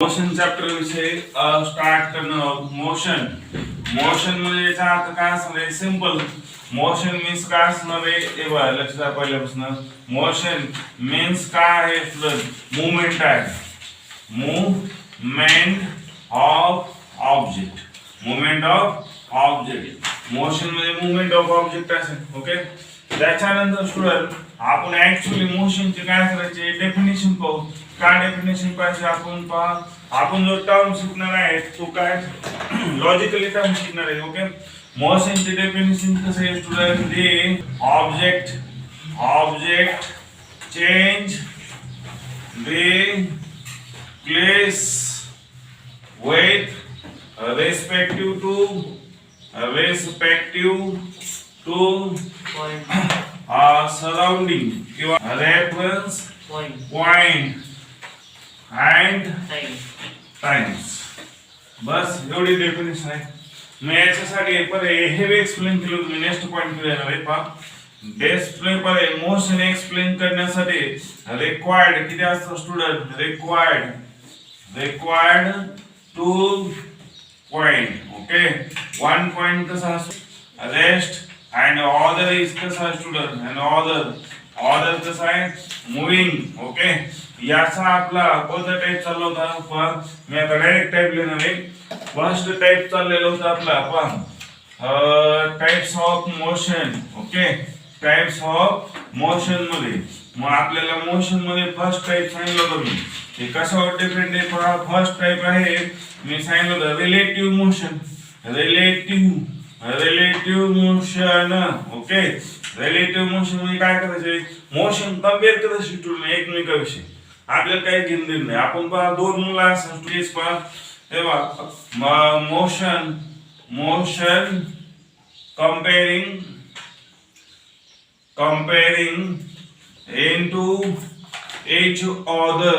Motion chapter विषयी start करणं. Motion motion म्हणजे याचा अर्थ काय असणार आहे? सिंपल. मोशन मीन्स काय असणार आहे ते बघा लक्षात पहिल्यापासून. मोशन मीन्स काय आहे? मुवमेंट आहे. Movement of object. Movement of object. Motion म्हणजे मुवमेंट ऑफ ऑब्जेक्ट असेल. ओके. त्याच्यानंतर स्टुडंट आपण ऍक्च्युअली मोशनचे काय करायचे डेफिनेशन पाहू. काय डेफिनेशन पाहिजे आपण पहा. आपण जो टर्म शिकणार आहे तो काय लॉजिकली टर्म शिकणार आहे. ओके. मोशनचे डेफिनेशन कसं आहे student? They object change they place with respective to surrounding किंवा reference point and times. बस एवढी डेफिनेशन आहे. मी याच्यासाठी पर हे एक्सप्लेन केलं. मी नेक्स्ट पॉइंट येणार आहे पहा. डिस्प्ले पर मोशन एक्सप्लेन करण्यासाठी रिक्वायर्ड किती असतं student? Required 2 point. Okay. 1 point कसा असतो? रेस्ट and other is कसा आहे स्टुडंट? and other कसा आहे? मूविंग. ओके. याचा आपला कोणता टाइप चालला होता पण मी आता डायरेक्ट टाइप लिहिणार आहे. फर्स्ट टाइप चाललेला होता आपला पण types of motion. Okay. Types of motion मध्ये मग आपल्याला मोशन मध्ये फर्स्ट टाइप सांगितलं होतं मी. हे कशावर डिपेंड आहे पहा. फर्स्ट टाइप आहे मी सांगितलं होतं relative motion. Relative motion. Okay. Relative motion म्हणजे काय करायचे? मोशन कम्पेअर करायची स्टुडंट एकमेकाविषयी. आपल्याला काही घेणं नाही. आपण पहा दोन मुलं असतात प्लीज पहा. हे बघा motion comparing into each other.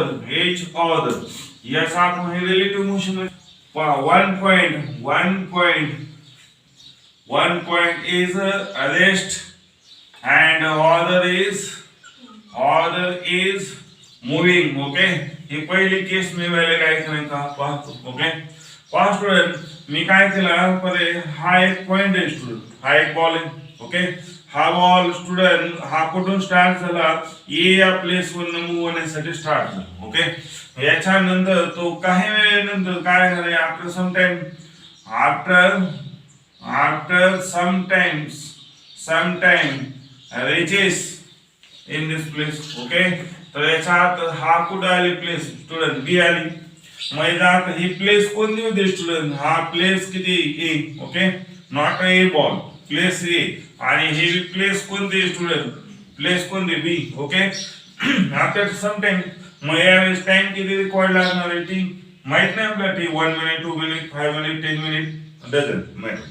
याचा आपण हे रिलेटिव्ह मोशन पहा. 1 point is rest and other is moving. Okay. ही पहिली केस मी वेळेला काय करायचं पाहतो. ओके. पहा स्टुडंट मी काय केलं परे हा एक पॉइंट आहे स्टुडंट. हा एक बॉल आहे. ओके. हा बॉल स्टुडंट हा कुठून स्टार्ट झाला? ए या प्लेस वरून मूव्ह होण्यासाठी स्टार्ट झाला. ओके. याच्यानंतर तो काही वेळेनंतर काय झालं? after sometime reaches in this place. Okay. तर याच्यात हा कुठे आली प्लेस स्टुडंट? बी आली. मग ही प्लेस कोणती होती स्टुडंट? हा प्लेस किती? A. Okay. Not a ball. Place A. आणि ही प्लेस कोणती स्टुडंट? प्लेस कोणती? B. Okay. After some time मग यावेळेस टाइम किती रिक्वायर्ड लागणार आहे? टी माहित नाही आपल्याला. T 1 minute 2 minute 5 minute 10 minute doesn't matter.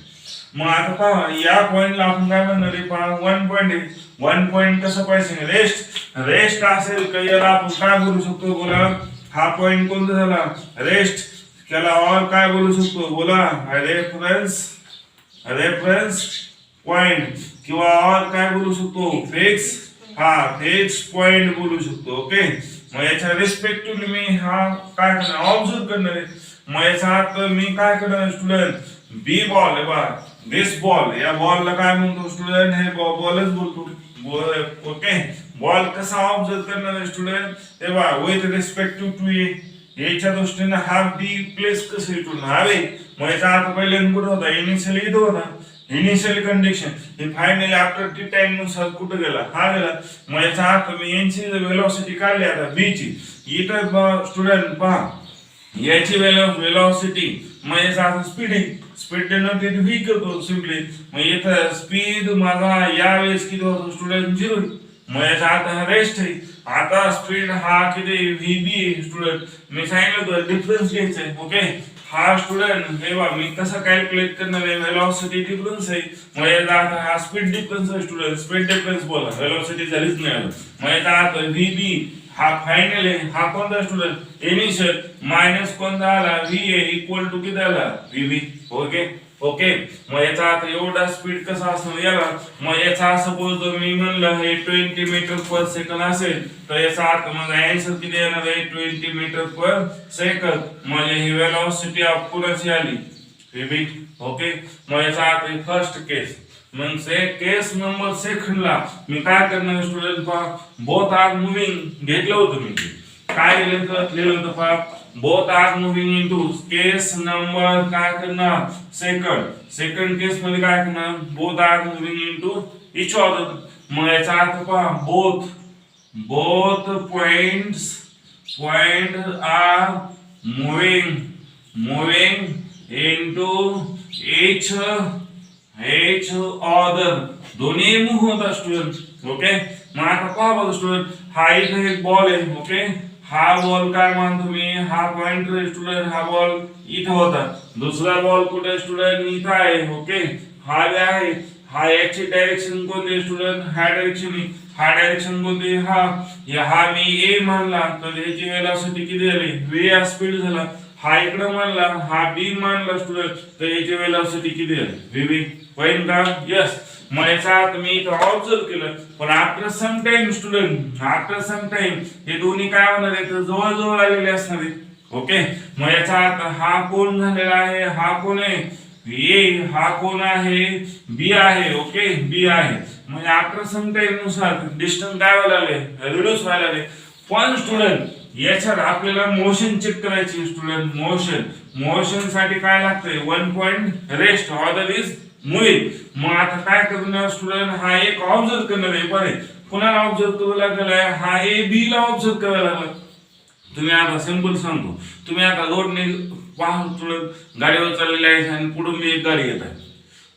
मग आता पहा या पॉइंटला आपण काय म्हणणार आहे पहा. 1 पॉइंट आहे. 1 पॉइंट कसं पाहिजे? रेस्ट असेल का याला आपण काय बोलू शकतो? बोला हा पॉइंट कोणता झाला? रेस्ट. त्याला और काय बोलू शकतो? बोला रेफरन्स पॉइंट किंवा और काय बोलू शकतो? फिक्स पॉइंट बोलू शकतो. ओके. मग याच्या रिस्पेक्टिव्हली मी हा काय करणार? ऑब्झर्व करणार आहे. मग याचा अर्थ मी काय करणार स्टुडंट? बी बॉल आहे बा. दिस बॉल. या बॉलला काय म्हणतो स्टुडंट? हे बॉलच बोलतो. ओके. बॉल कसा ऑब्झर्व करणार स्टुडंट? ते बा विथ रिस्पेक्टिव्ह टू ए. याच्या दृष्टीने हा बी प्लेस कसं इथून हवे. मग याचा अर्थ पहिले कुठं होता? इनिशियली इथं होता. इनिशियल कंडिशन हे फायनली आफ्टर टी टाइम नुसार कुठं गेला? हा गेला. मग याचा अर्थ मी यांची वेलोसिटी काढली आता बी ची. इथं स्टुडंट पहा याची वेलोसिटी मग याचा अर्थ स्पीड आहे. स्पीड डेनोटेड व्ही करतो सिम्पली. मग इथं स्पीड माझा यावेळेस किती होतो स्टुडंट? 0. मग याचा अर्थ हा रेस्ट आहे. आता स्पीड हा किती? व्ही बी आहे स्टुडंट. मी सांगितलं होतं डिफरन्स घ्यायचा आहे. ओके. हा स्टुडंट हे बघा मी कसं कॅल्क्युलेट करणार आहे? वेलोसिटी डिफरन्स आहे. मग याचा अर्थ हा स्पीड डिफरन्स आहे स्टुडंट. स्पीड डिफरन्स बोला. वेलोसिटी झालीच नाही. मग याचा अर्थ व्ही बी हा फायनल आहे. हा कोणता स्टुडंट? इनिशियल मायनस कोणता आला? व्ही ए इक्वल टू किती आला? व्ही बी. ओके. ओके, मग याचा आता एवढा स्पीड कसा असणार याला, मग याचा सपोज जर मी म्हणलं हे 20 मीटर पर सेकंद असेल तर याचा अर्थ मग आन्सर किती येणार आहे 20 मीटर पर सेकंद. म्हणजे ही वेलोसिटी अपुराची आली बेबी. ओके, मग याचा अर्थ फर्स्ट केस. मग केस नंबर सेकंडला मी काय करणार स्टुडंट पहा, बोथ आर मुव्हिंग घेतलं होतं मी, काय लिहिलं होतं पहा, both are moving into case number काय करणार सेकंड केस मध्ये काय करणार both are moving into each other. मग याचा अर्थ पहा both point are moving into each other, दोन्ही मूव्ह होतात स्टुडंट. ओके, मग आता पहा बघा स्टुडंट, हा इथे एक बॉल आहे. ओके, हा बॉल काय मानतो मी, हा पॉइंट स्टुडंट, हा बॉल इथे होता, दुसरा बॉल कुठे स्टुडंट इथे आहे. ओके, हा जे आहे हा याची डायरेक्शन कोणती स्टुडंट, हा डायरेक्शन कोणती, हा मी ए मानला तर याची वेलोसिटी किती झाली v या स्पीड झाला. हा इकडे मानला, हा बी मानला स्टुडंट तर याची वेलोसिटी किती झाली v होईल का. यस, मग याचा अर्थ मी इथं ऑब्झर्व केलं, पण after some time student, after some time हे दोन्ही काय होणार आहे तर जवळ आलेले असणार आहे. ओके, मग याचा अर्थ हा कोण झालेला आहे, हा कोण आहे ए, हा कोण आहे बी आहे. ओके, बी आहे. म्हणजे आफ्टर सम टाइम नुसार डिस्टन्स काय व्हायला लागले रिड्यूस व्हायला लागले. पण स्टुडंट याच्यात आपल्याला मोशन चेक करायची स्टुडंट, मोशन साठी काय लागतंय 1 point rest order is moving. मग आता काय करणार स्टुडंट, हा एक ऑब्झर्व करणार आहे. बरे कोणाला ऑब्झर्व करू लागलेला आहे, हा ए बी ला ऑब्झर्व करायला लागला. तुम्ही आता सिंपल सांगतो, तुम्ही आता रोडने वाहन स्टुडंट गाडीवर चाललेले आहे आणि पुढून मी एक गाडी येत आहे,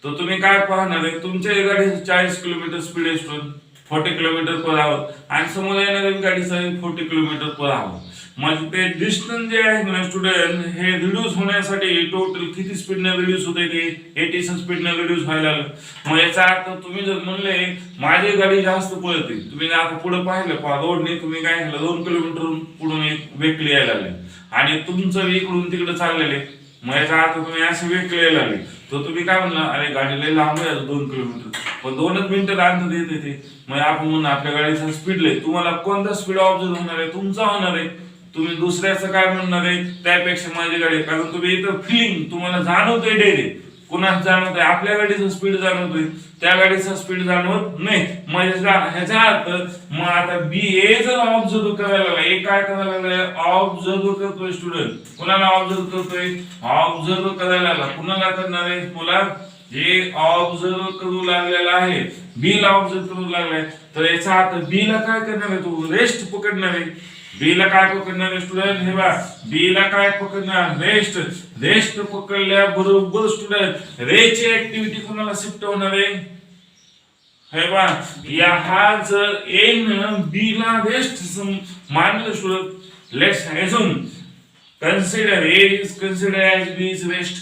तर तुम्ही काय पाहणार आहे, तुमच्या गाडी 40 किलोमीटर स्पीड आहे स्टुडंट, 40 किलोमीटर पर आवर, आणि समोर येणाऱ्या गाडीचा 40 किलोमीटर पर आवर. म्हणजे ते डिस्टन्स जे आहे ना स्टुडंट हे रिड्यूस होण्यासाठी टोटल किती स्पीडने रिड्यूस होते ते 80 स्पीडने रिड्यूस व्हायला लागलं. मग याचा अर्थ तुम्ही जर म्हणले माझी गाडी जास्त पळते, तुम्ही आता पुढे पाहिलं रोडने तुम्ही काय केलं 2 किलोमीटर पुढून एक वेगळी यायला लागले आणि तुमचं इकडून तिकडे चाललेले, मग याचा अर्थ तुम्ही असे वेगळे यायला लागले तर तुम्ही काय म्हणणार अरे गाडी लय लांब आहे 2 किलोमीटर, पण 2च मिनिटं अंतर देते ते. मग आपण म्हणून आपल्या गाडीचा स्पीड लय, तुम्हाला कोणता स्पीड ऑब्झर्व होणार आहे तुमचा होणार आहे, तुम्ही दुसऱ्याचं काय म्हणणार आहे त्यापेक्षा माझी गाडी, कारण तुम्ही इथं फिलिंग तुम्हाला जाणवतोय डायरेक्ट, कुणाच जाणवतोय आपल्या गाडीचं स्पीड जाणवतोय त्या गाडीचा स्पीड जाणवत नाही. ह्याचा अर्थ मग आता बी ए जर ऑब्झर्व करायला लागला, ए काय करायला लागलाय ऑब्झर्व करतोय स्टुडंट, कुणाला ऑब्झर्व करतोय ऑब्झर्व करायला लागला, कुणाला करणार आहे मुला जे ऑब्झर्व करू लागलेला आहे बी ला ऑब्झर्व करू लागलाय, तर याचा अर्थ बी ला काय करणार आहे तू रेस्ट पकडणार आहे. बी ला काय पकडणार स्टुडंट, हे बा बी ला काय पकडणार रेस्ट पकडल्या बरोबर स्टुडंट रेची ऍक्टिव्हिटी कोणाला शिफ्ट होणार आहे, हे बा या हा जर ए न बी ला रेस्ट मानलं student, let's assume consider A is consider as B is rest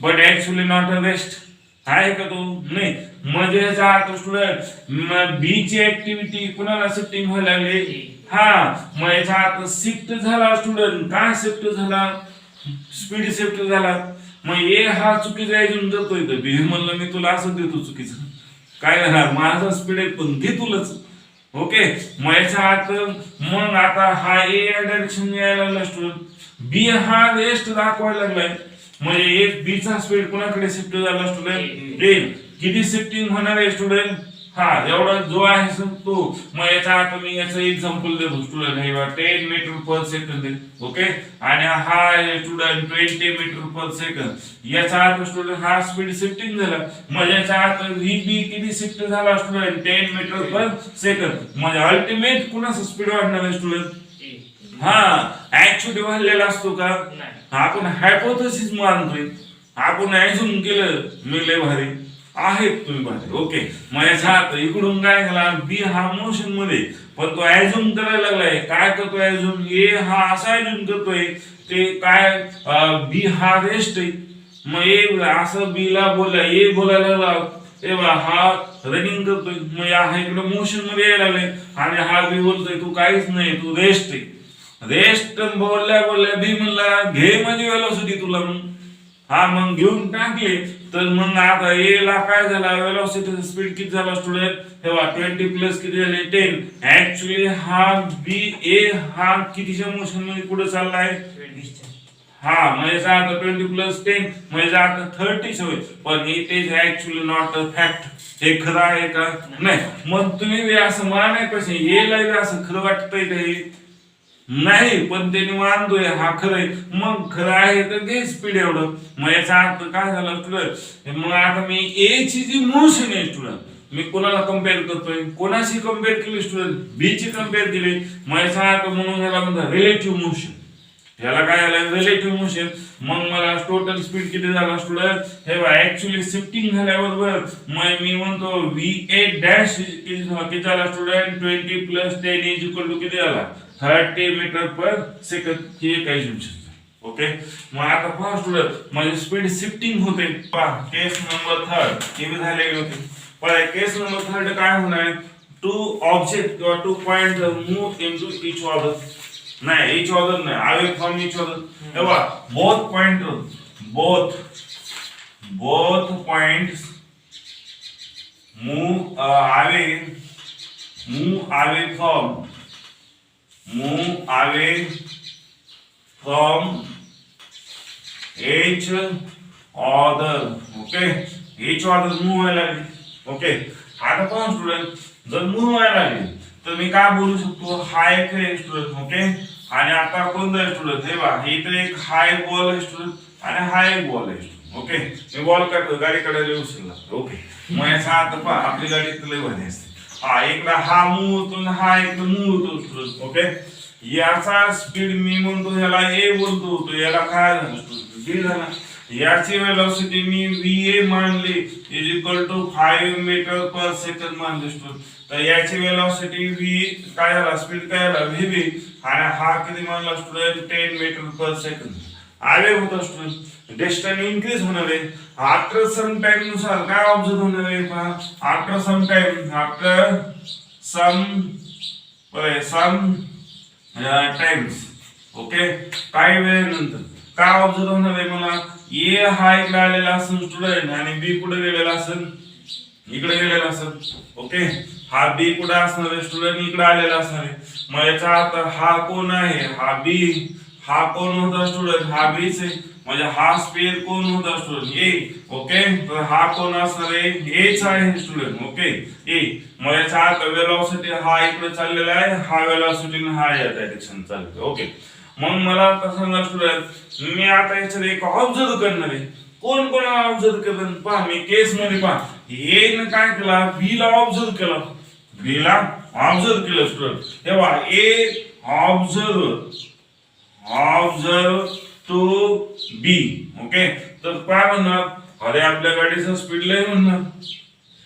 but actually not a rest, आहे का तो नाही. म्हणजे याचा अर्थ स्टुडंट बी ची ऍक्टिव्हिटी कोणाला शिफ्टिंग व्हायला लागली, मग याचा अर्थ शिफ्ट झाला स्टुडंट, काय शिफ्ट झाला स्पीड शिफ्ट झाला. मग ए हा चुकीचा ऐकून करतोय तर बी म्हणलं मी तुला असं देतो चुकीचं, काय करणार माझा स्पीड आहे पण घे तुलाच. ओके, मग याचा अर्थ मग आता हा ए या डायरेक्शन यायला लागला स्टुडंट, बी हा रेस्ट दाखवायला लागलाय, म्हणजे एक बी चा स्पीड कोणाकडे शिफ्ट झाला स्टुडंट ए, किती शिफ्टिंग होणार आहे स्टुडंट एवढा जो आहे तो. मग याचा अर्थ मी याचं एक्झाम्पल देतो स्टुडंट, हे 10 मीटर पर सेकंद आहे. ओके, आणि हा स्टुडंट 20 मीटर पर सेकंद, याचा अर्थ स्टुडंट हा स्पीड शिफ्टिंग झाला, म्हणजे याचा अर्थ व्ही बी किती शिफ्ट झाला स्टुडंट 10 मीटर पर सेकंद, म्हणजे अल्टिमेट कुणाचा स्पीड वाढणार आहे स्टुडंट ऍक्च्युअली वाढलेला असतो का, आपण हायपोथेसिस मानतोय, आपण ऍझ्युम केलं मी लय भारी आहे तुम्ही भारी. ओके, मग याचा अर्थ इकडून काय झाला बी हा मोशन मध्ये, पण तो ऍझ्युम करायला लागलाय, काय करतोय ऍझ्युम ए हा असा ऍझ्युम करतोय ते काय बी हा रेस्ट आहे, मग ए असं बी ला बोलला ए बोलायला लागला तेव्हा हा रनिंग करतोय, मग हा इकडे मोशन मध्ये यायला लागले आणि हा बी बोलतोय तू काहीच नाही तू रेस्ट आहे. रेस्ट बोलल्या बी म्हणला घे माझी वेलोसिटी तुला, मग हा मग घेऊन टाकले तर मग आता ए ला काय झाला वेलोसिटीचा स्पीड किती झाला स्टुडंट तेव्हा 20 प्लस किती झाले 10 ऍक्च्युअली हा बी ए हा कितीच्या मोशन मध्ये पुढे चाललाय हा म्हणजे आता 20 प्लस 10 म्हणजे आता 30 होईल पण it is actually not a fact हे खरं आहे का नाही मग तुम्ही असं मानाय कसे हे लाईव्ह असं खरं वाटतंय का हे नाही पण त्यांनी मानतोय हा खरंय मग खरं आहे तर घे स्पीड एवढं मग याचा अर्थ काय झाला स्टुडंट मग आता मी ए ची जी मोशन आहे स्टुडंट मी कोणाला कम्पेअर करतोय कोणाशी कम्पेअर केली स्टुडंट बी ची कम्पेअर केली मग याचा अर्थ म्हणून याला म्हणतात रिलेटिव्ह मोशन याला काय आलं रिलेटिव्ह मोशन मग मला टोटल स्पीड किती झाला स्टुडंट हे बघा ऍक्च्युअली शिफ्टिंग झाल्याबरोबर मग मी म्हणतो v8 डॅश किती झाला student 20 plus 10 is equal to किती झाला 30 मीटर पर सेकंद ही एक असम्पशन ओके मग आता पहा स्टुडंट माझी स्पीड शिफ्टिंग होते पहा केस नंबर 3 किती झालेली होती पहा केस नंबर 3 काय होणार टू ऑब्जेक्ट किंवा two point move into each other नाही ईच अदर नाही अवे फ्रॉम ईच अदर तेव्हा both points move away from each other okay each other move व्हायला लागली ओके आता पहा स्टुडंट जर मूव व्हायला लागली तर मी काय बोलू शकतो हा एक आहे स्टुडंट ओके आणि आता कोणता आहे स्टुडंट हे बघा इथे एक हा एक बॉल आहे स्टुडंट आणि हा एक बॉल आहे ओके मी बॉल काढतो गाडीकडे येऊ शकला ओके मग याचा अर्थ पहा आपली गाडी इथं लय भारी असते हा एकदा हा मूव होतो हा एकदा मूव होतो स्टुडंट ओके याचा स्पीड मी म्हणतो याला ए बोलतो होतो याला काय झालं स्टुडंट बी झाला याची वेलोसिटी मी va मानली is equal to 5 metre per second मानली स्टुडंट तर याची वेलोसिटी v काय झाला स्पीड काय झाला vb आणि हा किती मानला स्टुडंट 10 मीटर पर सेकंद आले होता स्टुडंट डिस्टन्स इनक्रीज होणार आहे आफ्टर सम टाइम नुसार काय ऑब्झर्व होणार आहे पहा आफ्टर सम टाइम्स ओके काही वेळेनंतर काय ऑब्झर्व होणार आहे मला ए हा इकडे आलेला असेल स्टुडंट आणि बी कुठे गेलेला असेल इकडे गेलेला असेल ओके हा बी कुठे असणार आहे स्टुडंट इकडे आलेला असणार आहे मग याचा अर्थ हा कोण आहे हा बी हा कोण होता स्टुडंट हा बीच आहे म्हणजे हा स्पेअर कोण होता स्टुडंट ए ओके तर हा कोण असणार आहे एच आहे स्टुडंट ओके ए मग याचा अर्थ वेलोसिटी हा इकडे चाललेला आहे हा वेलोसिटी हा या डायरेक्शन चालतोय ओके मग मला आता सांगा स्टुडंट मी आता याच्यात एक ऑब्झर्व करणार आहे कोण कोणाला ऑब्झर्व करणार पहा मी केस मध्ये पहा ए ने काय केला बी ला ऑब्झर्व केला बी ला ऑब्झर्व केलं स्टुडंट तेव्हा ए ऑब्झर्व टू बी ओके तर काय म्हणणार अरे आपल्या गाडीचा स्पीड लय म्हणणार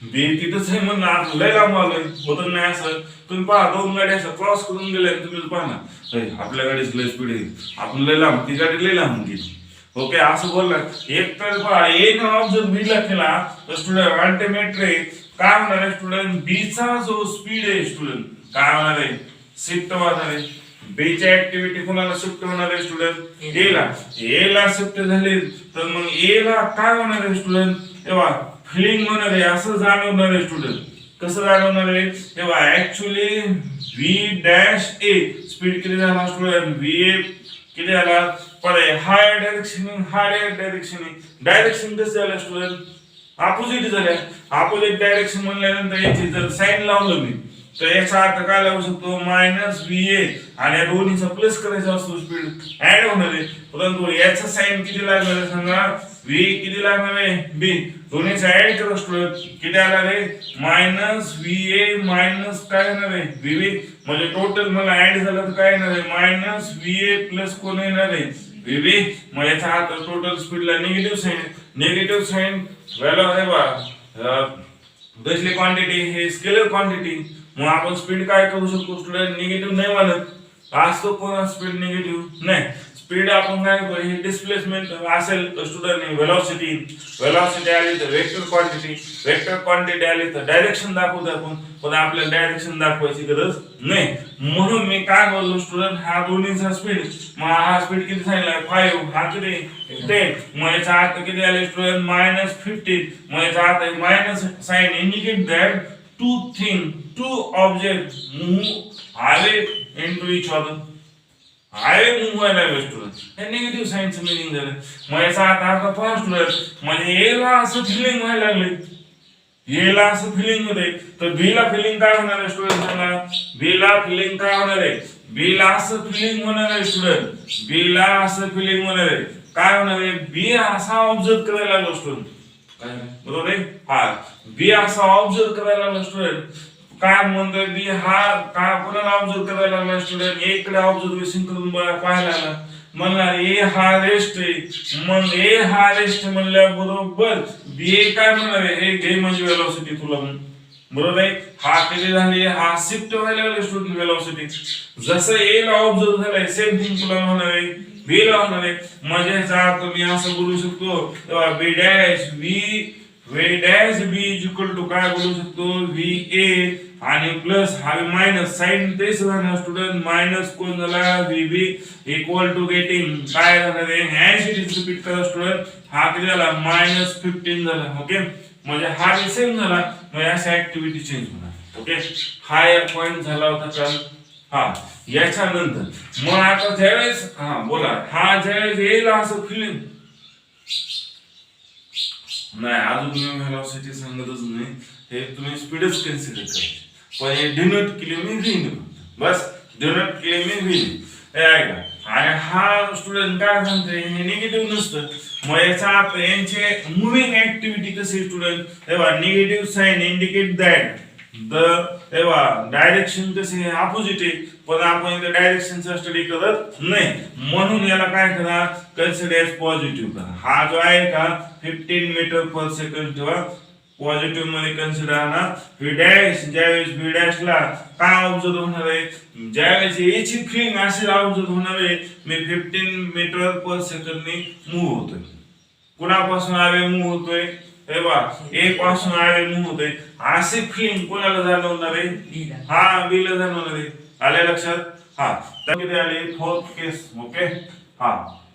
बी तिथंच आहे म्हणणार लय लांब आलोय होत नाही असं तुम्ही पहा दोन गाड्या असं क्रॉस करून गेल्या तुम्ही पहा ना आपल्या गाडीचं लय स्पीड आहे आपण लय लांब ती गाडी लय लांब गेली ओके असं बोलला एक तर पहा एक ऑब्झर्व बी ला केला तर स्टुडंट अल्टिमेटली काय होणार आहे स्टुडंट बी चा जो स्पीड आहे स्टुडंट काय होणार आहे शिफ्ट होणार आहे बी ची ऍक्टिव्हिटी कोणाला शिफ्ट होणार आहे स्टुडंट ए ला शिफ्ट झाली तर मग ए ला काय होणार आहे स्टुडंट तेव्हा फिलिंग होणार आहे असं जाणवणार आहे स्टुडंट कसं जाणवणार आहे तेव्हा ऍक्च्युअली v डॅश ए स्पीड किती झाला स्टुडंट va किती झाला पण हाय डायरेक्शन डायरेक्शन कसं झालं स्टुडंट अपोजिट झाल्या अपोजिट डायरेक्शन म्हणल्यानंतर याची जर साइन लावलं मी तर याचा अर्थ काय लावू शकतो मायनस va आणि दोन्हीचा प्लस करायचा असतो स्पीड ऍड होणार आहे परंतु याचा साइन किती लागणार आहे सांगा v किती लागणार आहे b दोन्हीचा ऍड करा स्टुडंट किती आला रे मायनस va मायनस काय येणार आहे vb म्हणजे टोटल मला ऍड झालं तर काय येणार आहे मायनस va प्लस कोण येणार आहे vb मग याचा अर्थ टोटल स्पीडला निगेटिव्ह साइन व्हॅल्यू आहे बा बेसली क्वांटिटी हे स्केलर क्वांटिटी मग आपण स्पीड काय करू शकतो स्टुडंट निगेटिव्ह नाही मानत असतो कोणा स्पीड निगेटिव्ह नाही स्पीड आपण काय करू, ही डिस्प्लेसमेंट असेल स्टुडंट, व्हेलॉसिटी आली तर वेक्टर क्वांटिटी आली तर डायरेक्शन दाखवतो आपण, पण आपल्याला डायरेक्शन दाखवायची गरज नाही. म्हणून मी काय बोललो स्टुडंट, हा दोन्हीचा स्पीड, मग हा स्पीड किती सांगितला 5, हा किती 10, मग याचा अर्थ किती आले स्टुडंट -15, मग याचा अर्थ minus sign indicate that two objects move away into each other. हायवे मूव्ह व्हायला लागले स्टुडंट, हे निगेटिव्ह साइनचं मिनिंग झालं. मग याचा अर्थ पहा स्टुडंट, म्हणजे एला असं फिलिंग व्हायला लागले, एला असं फिलिंग होते, तर बी ला फिलिंग काय होणार आहे स्टुडंट सांगा, बी ला फिलिंग काय होणार आहे, बी ला असं फिलिंग होणार आहे स्टुडंट, बी ला असं फिलिंग होणार आहे, काय होणार आहे, बी असा ऑब्झर्व करायला लागलो स्टुडंट, बरोबर आहे, हा बी असा ऑब्झर्व करायला लागला स्टुडंट, काय म्हणतोय बी हा काय कोणाला ऑब्झर्व करायला लागला स्टुडंट, इकडे ऑब्झर्वेशन करून पाहायला लागला, म्हणणार ए हा रेस्ट आहे, मग ए हा रेस्ट म्हणल्या बरोबर बी काय म्हणणार आहे, हे घे म्हणजे वेलोसिटी तुला, बरोबर आहे, हा किती झाली, हा शिफ्ट व्हायला लागले स्टुडंट वेलोसिटी, जसं ए ला ऑब्झर्व झालंय सेम थिंग तुला होणार आहे, बी ला होणार आहे, म्हणजे ह्याचा अर्थ मी असं बोलू शकतो, तेव्हा B dash B is equal to काय बोलू शकतो, व्ही ए आणि प्लस हा मायनस साइन तेच राहणार स्टुडंट, मायनस कोण झाला V B equal to getting काय राहणार आहे, 80 रिपीट करा स्टुडंट, हा किती झाला -15 झाला. ओके, म्हणजे हा सेम झाला, मग अशा ऍक्टिव्हिटी चेंज होणार. ओके, हा एक पॉइंट झाला होता का, हा याच्यानंतर मग आता ज्यावेळेस हा बोला, हा ज्यावेळेस येईल असं फिलिंग नाही, अजून मी व्हेलॉसिटी सांगतच नाही, हे तुम्ही स्पीडच कन्सिडर करायची, पण हे डिनोट केले मी व्ही, बस डिनोट केले मी व्ही, हे ऐका. आणि हा स्टुडंट काय सांगतोय, हे निगेटिव्ह नसतं, मग याचा अर्थ यांचे मुव्हिंग ऍक्टिव्हिटी कशी स्टुडंट, तेव्हा negative sign indicate that the तेव्हा डायरेक्शन कसे अपोजिट आहे, पण आपण इथे डायरेक्शनचा स्टडी करत नाही, म्हणून याला काय करा, कन्सिडर पॉझिटिव्ह करा. हा जो आहे का 15 मीटर पर सेकंड ठेवा, पॉझिटिव्ह मध्ये कन्सिडर ना. व्ही डॅश ज्यावेळेस व्ही डॅश ला काय ऑब्झर्व होणार आहे, ज्यावेळेस याची फिलिंग अशी ऑब्झर्व होणार आहे, मी 15 मीटर पर सेकंड ने मूव्ह होतोय, कुणापासून हवे मूव्ह होतोय, तेव्हा ए पासून हवे मूव्ह होतोय, अशी फिलिंग कोणाला जाणवणार आहे, हा बी ला जाणवणार आहे. आले लक्षात, हा तर किती आले, फोर्थ केस. ओके, हा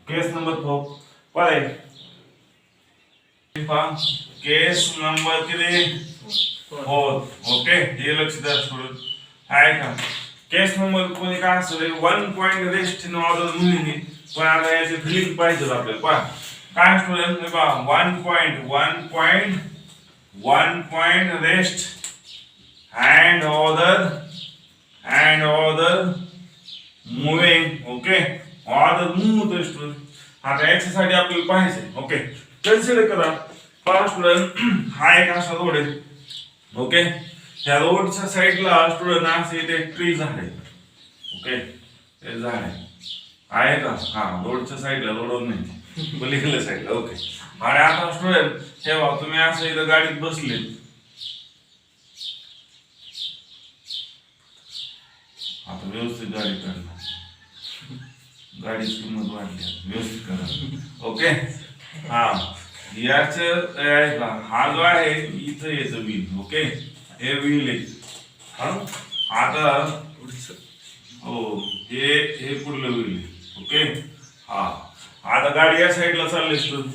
केस नंबर 4 पळे, केस नंबर किती 4. ओके, हे लक्ष द्या स्टुडंट, आहे का केस नंबर कोणी काय असेल 1 पॉइंट रेस्ट इन ऑर्डर मुलीने, पण आता याचे फिलिंग पाहिजे आपल्याला, पहा काय स्टुडंट, हे पहा 1 point rest and other moving. Okay, order move होतोय स्टुडंट, आता याच्यासाठी आपल्याला पाहिजे. ओके, कन्सिडर करा, पहा स्टुडंट, हा एक असा रोड आहे. ओके, त्या रोडच्या साईडला स्टुडंट असे इथे ट्री झाले. ओके, ते झाड आहे का, हा रोडच्या साईडला, रोडवर नाही पलीकडल्या साईडला. ओके, आणि आता स्टुडंट ठेवा, तुम्ही असं इथं गाडीत बसले, आता व्यवस्थित गाडी काढणार, गाडीची किंमत वाढली, व्यवस्थित करा. ओके, हा याच हा जो आहे इथं याचं व्हील. ओके, हे व्हील आहे, हा आता हो हे पुढलं व्हील आहे. ओके, हा आता गाडी या साईडला चालली स्टुडंट,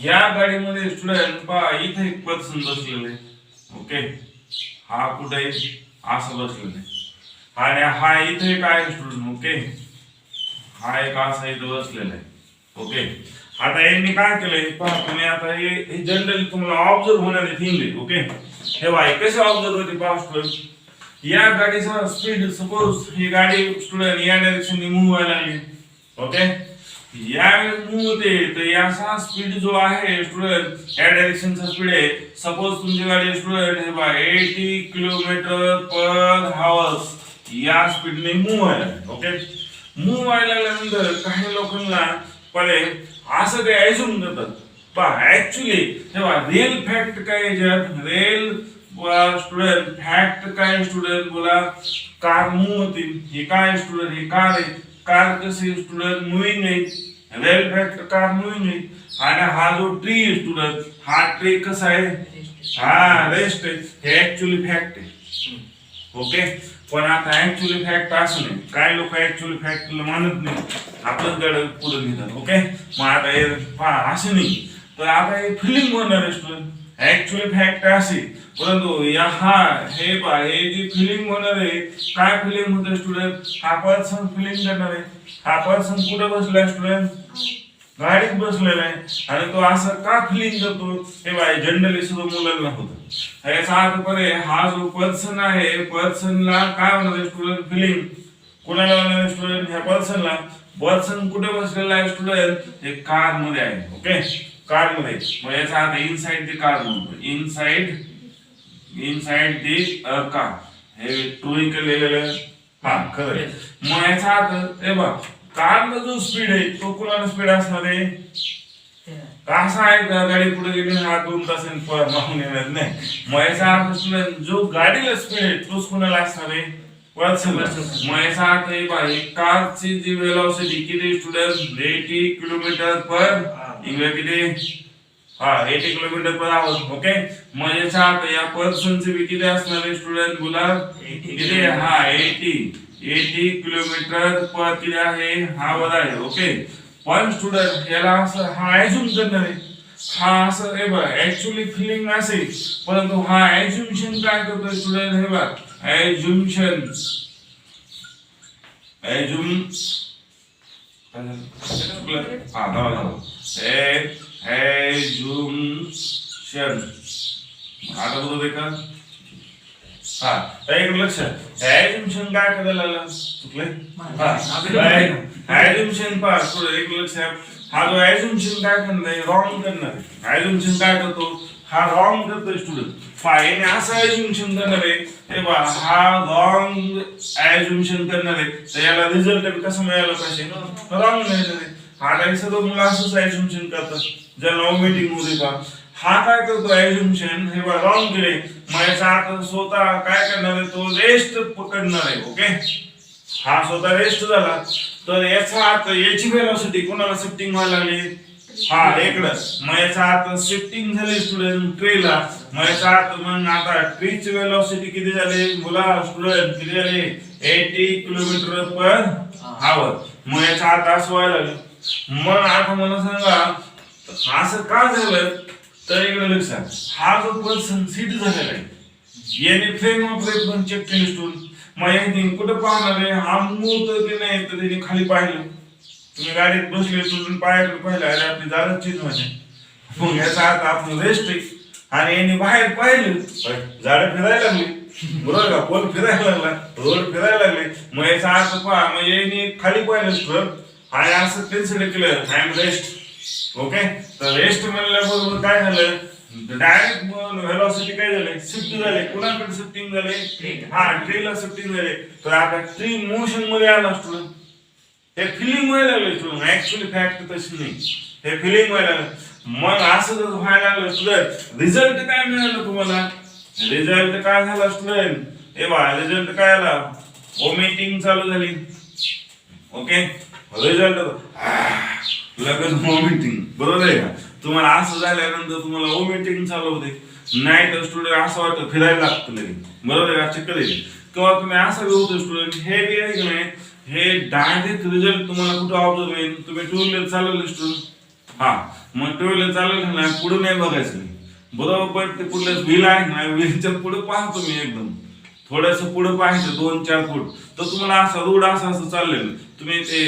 या गाडीमध्ये स्टुडंट पहा इथे एक पर्सन बसलेलं आहे. ओके, हा कुठे असं बसलेलं आहे, आणि हा इथे काय स्टुडंट. ओके, हा एक असा इथे बसलेला आहे. ओके, आता यांनी काय केलंय पहा तुम्ही, आता हे जनरली तुम्हाला ऑब्झर्व होणारे थिंग आहे. ओके, हे बाय कसे ऑब्झर्व होते पहा स्टुडंट, या गाडीचा स्पीड सपोज ही गाडी स्टुडंट या डायरेक्शनने मूव्ह व्हायला लागली. ओके, या मूव्ह होते तर याचा स्पीड जो आहे स्टुडंट, या डायरेक्शनचा स्पीड आहे, सपोज तुमची गाडी स्टुडंट हे बघा 80 किलोमीटर पर आवर्स या स्पीडने मूव्ह व्हायला. ओके, मूव्ह व्हायला लागल्यानंतर काही लोकांना पहिले असं ते ऍझ्युम करतात, पहा ऍक्च्युली तेव्हा रिअल फॅक्ट काय, रिअल स्टुडंट फॅक्ट काय स्टुडंट बोला, कार मूव्ह होती, हे काय स्टुडंट, हे कार आहे, कार कशी स्टुडंट मुव्हिंग आहे, रेल फॅक्ट कार मुव्हिंग आहे. आणि हा जो ट्री आहे स्टुडंट, हा ट्री कसा आहे, हा रेस्ट आहे. हे ऍक्च्युअली फॅक्ट आहे. ओके, पण आता ऍक्च्युअली फॅक्ट असू नये. काय लोक ऍक्च्युअली फॅक्ट मानत नाही, आपलंच गड पुढे नेतात. ओके, मग आता हे असं नाही. तर आता हे फिलिंग होणार आहे स्टुडंट. ऍक्च्युअली फॅक्ट असे, परंतु या हे जी फिलिंग होणार आहे, काय फिलिंग होतं स्टुडंट, हा पर्सन फिलिंग करणार आहे. हा पर्सन कुठे बसलाय स्टुडंट, गाडीत बसलेला आहे. आणि तो असं का फिलिंग करतो, हे बाय जनरली सुद्धा मुलांना होतं. याचा अर्थ परे हा जो पर्सन आहे, पर्सनला काय होणार स्टुडंट, फिलिंग कोणाला होणार स्टुडंट, ह्या पर्सनला. पर्सन कुठे बसलेला आहे स्टुडंट, हे कार मध्ये आहे. ओके, कार मध्ये. मग याचा अर्थ इनसाइड दी कार म्हणतो, इनसाइड दी कार. हे ट्रू केलेलं, हा खरं. मग याचा अर्थ हे बघ, कारला जो स्पीड आहे तो कुणाला स्पीड असणार आहे, कसा आहे गाडी पुढे गेली, हा 2 तासांनी मागून येणार नाही. मग याचा अर्थ स्टुडंट जो गाडीला स्पीड आहे तोच कुणाला असणार आहे, पर्सनला. मग याचा अर्थ हे पाहिजे, कारची जी वेलोसिटी किती स्टुडंट, 80 किलोमीटर पर इंग्लिश किती, 80 किलोमीटर पर आवर. ओके, मग याचा अर्थ या पर्सनचे बी किती असणार आहे स्टुडंट, बोला किती, 80 किलोमीटर पर किती आहे, हा वर आहे. ओके, पण स्टुडंट याला असं हा ऍझ्युम करणार आहे, हा असं हे बघ ऍक्च्युअली फिलिंग असेल, परंतु हा ऍझ्युम्शन काय करतोय स्टुडंट, हे बघ ऍझ्युम्शन आता बरोबर का, एक लक्ष, ऍझ्युम्शन काय करायला लागला, चुकले. ऍझ्युम्शन पहा थोडं एक लक्ष. हा जो ऍझ्युम्शन काय करणार, रॉंग करणार. ऍझ्युम्शन काय करतो, हा रॉंग करतोय स्टुडंट. याने असं ऍझ्युम्शन करणार आहे, हे बा हा रॉंग ऍझ्युम्शन करणार आहे, तर याला रिझल्ट कसं मिळायला पाहिजे, रॉंग मिळणार आहे. आता हे सर्व मुलं असंच ऍझ्युम्शन करतात, ज्यांना ओमिटिंग मध्ये पहा. हा काय करतो ऍझ्युम्शन, हे बा रॉंग केले. मग याचा अर्थ स्वतः काय करणार आहे, तो रेस्ट पकडणार आहे. ओके, हा स्वतः रेस्ट झाला, तर याचा अर्थ याची वेलोसिटी कोणाला शिफ्टिंग व्हायला लागली, हा इकडं. मग याचा अर्थ शिफ्टिंग झाली स्टुडंट ट्रीला. मग याचा अर्थ मग आता ट्रीची वेलोसिटी किती झाली, बोला स्टुडंट किती झाली, 80 किलोमीटर पर आवर. मग याचा अर्थ असं व्हायला लागलं. मग आता मला सांगा असं का झालं, तर इकडे लक्षात, हा जो पर्सन सीट झालेला आहे, याने फ्रेम ऑफ रेफरन्स चेक केली स्टुडंट. मग यांनी कुठं पाहणार आहे, हा मूळ की नाही, तर त्यांनी खाली पाहिलं. तुम्ही गाडीत बसले स्टुडंट पायाकडे पाहिलं, अरे आपली जागा चेंज व्हायची. मग याचा अर्थ आपण रेस्ट आहे. आणि यांनी बाहेर पाहिलं, झाडं फिरायला लागली, बरोबर का, पोल फिरायला लागला, रोड फिरायला लागले. मग याचा अर्थ पहा, मग यांनी खाली पाहिलं स्टुडंट, आणि असं कन्सिडर केलं आय एम रेस्ट. ओके, तर रेस्ट म्हणल्याबरोबर काय झालं, डायरेक्ट व्हेलॉसिटी काय झाले, शिफ्ट झाले. कुणाकडे शिफ्टिंग झाले, हा ट्रीला शिफ्टिंग झाले. तर आता ट्री मोशन मध्ये आला स्टुडंट. हे फिलिंग व्हायला लागले स्टुडंट, ऍक्च्युअली फॅक्ट तशी नाही, हे फिलिंग व्हायला लागलं. मग असं जर व्हायला लागलं स्टुडंट, रिझल्ट काय मिळालं तुम्हाला, रिझल्ट काय झाला स्टुडंट, हे बघा रिझल्ट काय आला, ओमिटिंग चालू झाली. ओके, रिझल्ट लगेच ओमिटिंग, बरोबर आहे का. तुम्हाला असं झाल्यानंतर तुम्हाला ओमिटिंग चालू होते, नाही तर स्टुडंट असं वाटतं फिरायला लागतं लगेच, बरोबर आहे का, चक्कर येते. किंवा तुम्ही असं होतो स्टुडंट, हे बी आहे की नाही, हे डायरेक्ट रिझल्ट तुम्हाला कुठं ऑब्झर्व होईल, तुम्ही 2 व्हीलर चालवले स्टुडंट, हा मग 2 व्हीलर चालवलं ना, पुढे नाही बघायचं नाही, बरोबर. ते पुढलं व्हील आहे ना, व्हीलच्या पुढे पाहतो मी एकदम थोडस पुढे पाहायचं 2-4 फूट, तर तुम्हाला असं रोड असं असं चाललेलं. तुम्ही ते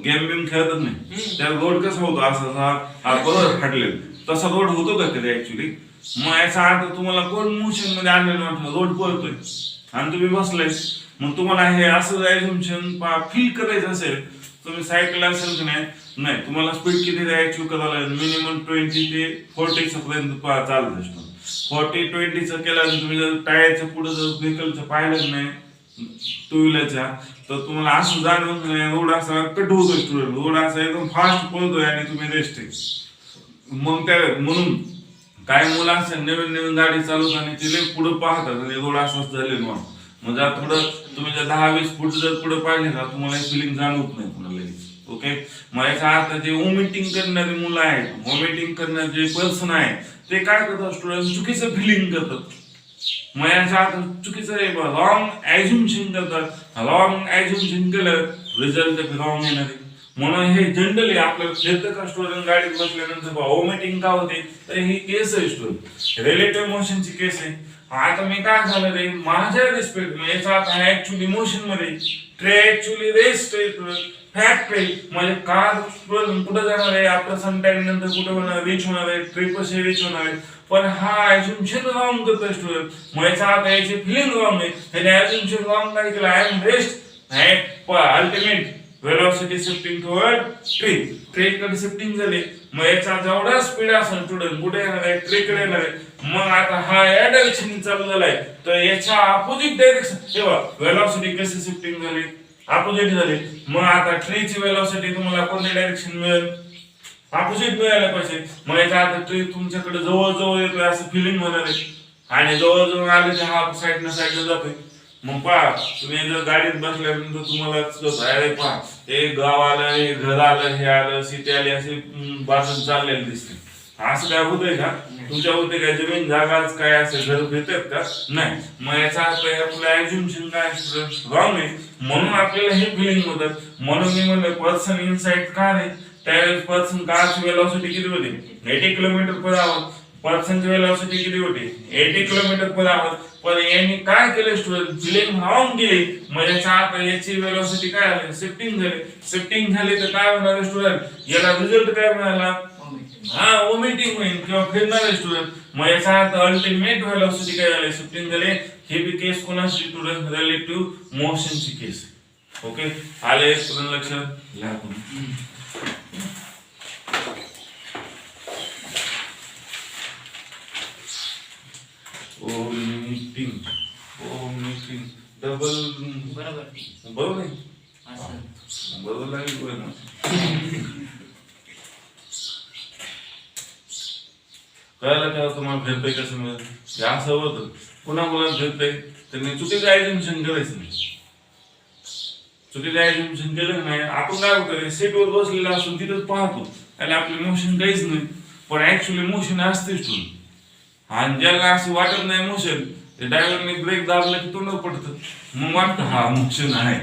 गेम बिम खेळतच नाही, त्या रोड कसा होतो असा बरोबर फाटलेलं, तसा रोड होतो का कधी ऍक्च्युली. मग याचा अर्थ तुम्हाला कोण मोशन मध्ये आणलेलं वाटलं, रोड पळतोय आणि तुम्ही बसलाय. मग तुम्हाला हे असं ऍझम्पशन फील करायचं असेल, तुम्ही सायकल असेल की नाही, तुम्हाला स्पीड किती द्यायची करायला, मिनिमम 20 ते 40 पर्यंत चालत असतो. 40-20 केलं, तुम्ही जर टायरच्या पुढे जर व्हेकलचं पाहिलं नाही 2 व्हीलरच्या, तर तुम्हाला असं जाणवत नाही रोड असा कट होतोय स्टुडंट, रोड असा एकदम फास्ट पळतोय आणि तुम्ही रेस्ट आहे. मग त्या म्हणून काय मुलं असेल नवीन नवीन गाडी चालवत आणि तिला पुढे पाहतात आणि रोड असाच झाले मग जरा थोडं तुम्ही जर 10-20 फूट जर पुढे पाहिले ना तुम्हाला फिलिंग जाणवत नाही पुन्हा लगेच. ओके, मग याचा अर्थ जे वॉमिटिंग करणारी मुलं आहेत, वॉमिटिंग करणारे जे पर्सन आहे ते काय करतात स्टुडंट, चुकीचं फिलिंग करतात. मग याचा अर्थ चुकीचं आहे, रॉंग ऍझ्युम्शन करतात. रॉंग ऍझ्युम्शन केलं रिझल्ट रॉंग येणार आहे. म्हणून हे जनरली आपल्याला फिरतं का स्टुडंट गाडीत बसल्यानंतर वॉमिटिंग का होते, तर ही केस आहे स्टुडंट, रिलेटिव्ह मोशनची केस आहे. आता मी काय झालं रे माझ्या रिस्पेक्ट याचा आता ऍक्च्युली मोशन मध्ये ट्रे ऍक्च्युली रेस्ट आहे, फॅक्ट आहे. म्हणजे कार कुठं जाणार आहे आफ्टर सम टाइम नंतर कुठं होणार, रीच होणार आहे, ट्रिप कशी रीच होणार आहे. पण हा ऍझ्युम्शन रॉंग करतोय स्टुडंट. मग याचा आता याची फिलिंग रॉंग आहे. त्याने ऍझ्युम्शन रॉंग काय केलं, I am rest ultimate velocity shifting toward tree, ट्रेकडे शिफ्टिंग झाली. मग याचा जेवढा स्पीड असेल स्टुडंट कुठे येणार आहे, ट्रेकडे येणार आहे. मग आता हा या डायरेक्शन चालू झालाय तर याच्या अपोजिट डायरेक्शन तेव्हा वेलोसिटी कशी शिफ्टिंग झाली, अपोजिट झाली. मग आता ट्रीची वेलोसिटी तुम्हाला कोणत्या डायरेक्शन मिळेल, अपोजिट मिळायला पाहिजे. मग याचा अर्थ ट्री तुमच्याकडे जवळ जवळ येतोय असं फिलिंग होणार आहे. आणि जवळ जवळ आले की हा साईडनं जातोय. मग पहा तुम्ही जर गाडीत बसल्यानंतर तुम्हाला अरे पहा हे गाव आलं, हे घर आलं, हे आलं, सिटी आली, असे बाजून चाललेले दिसते. असं काय होतंय का तुमच्या होते काय, जमीन जागाच काय असे घर भेटत का, नाही. मग याचा अर्थ आपलं ऍझ्युम्शन काय रॉंग आहे. म्हणून आपल्याला हे फिलिंग होतात. म्हणून मी म्हणलं पर्सन इनसाइड कार आहे, त्यावेळेस पर्सन कारची वेलोसिटी किती होती, 80 किलोमीटर पर आवर. पर्सनची वेलोसिटी किती होती, 80 किलोमीटर पर आवर. पण यांनी काय केलं स्टुडंट, फिलिंग रॉंग केली. म्हणजे याची वेलोसिटी काय झाली, शिफ्टिंग झाली. शिफ्टिंग झाली तर काय होणार स्टुडंट, याला रिझल्ट काय मिळाला, हा वॉमिटिंग होईल किंवा फिरणार स्टुडंट. मग याचा अर्थ अल्टिमेट वेलोसिटी काय झाली, शिफ्टिंग झाली. हे बी केस कोणाची स्टुडंट, रिलेटिव्ह मोशनची केस. ओके, आले स्टुडंट लक्षात घ्या तुम्ही. ओमिटिंग डबल बरोबर आहे, बरोबर लागेल बरोबर. कळायला काय तुम्हाला फिरतंय कसं मिळेल, हे असं होतं. पुन्हा मुलांना फिरतंय त्यांनी चुकीचं ऍझ्युम्शन करायचं नाही. चुकीचं ऍझ्युम्शन केलं नाही आपण काय होतं, सीटवर बसलेला असून तिथंच पाहतो आणि आपलं मोशन काहीच नाही. पण ऍक्च्युली मोशन असतेच तुम्ही. आणि ज्याला असं वाटत नाही मोशन, ते ड्रायव्हरने ब्रेक दाबला की तोंड पडतं. मग वाटतं हा मोशन आहे,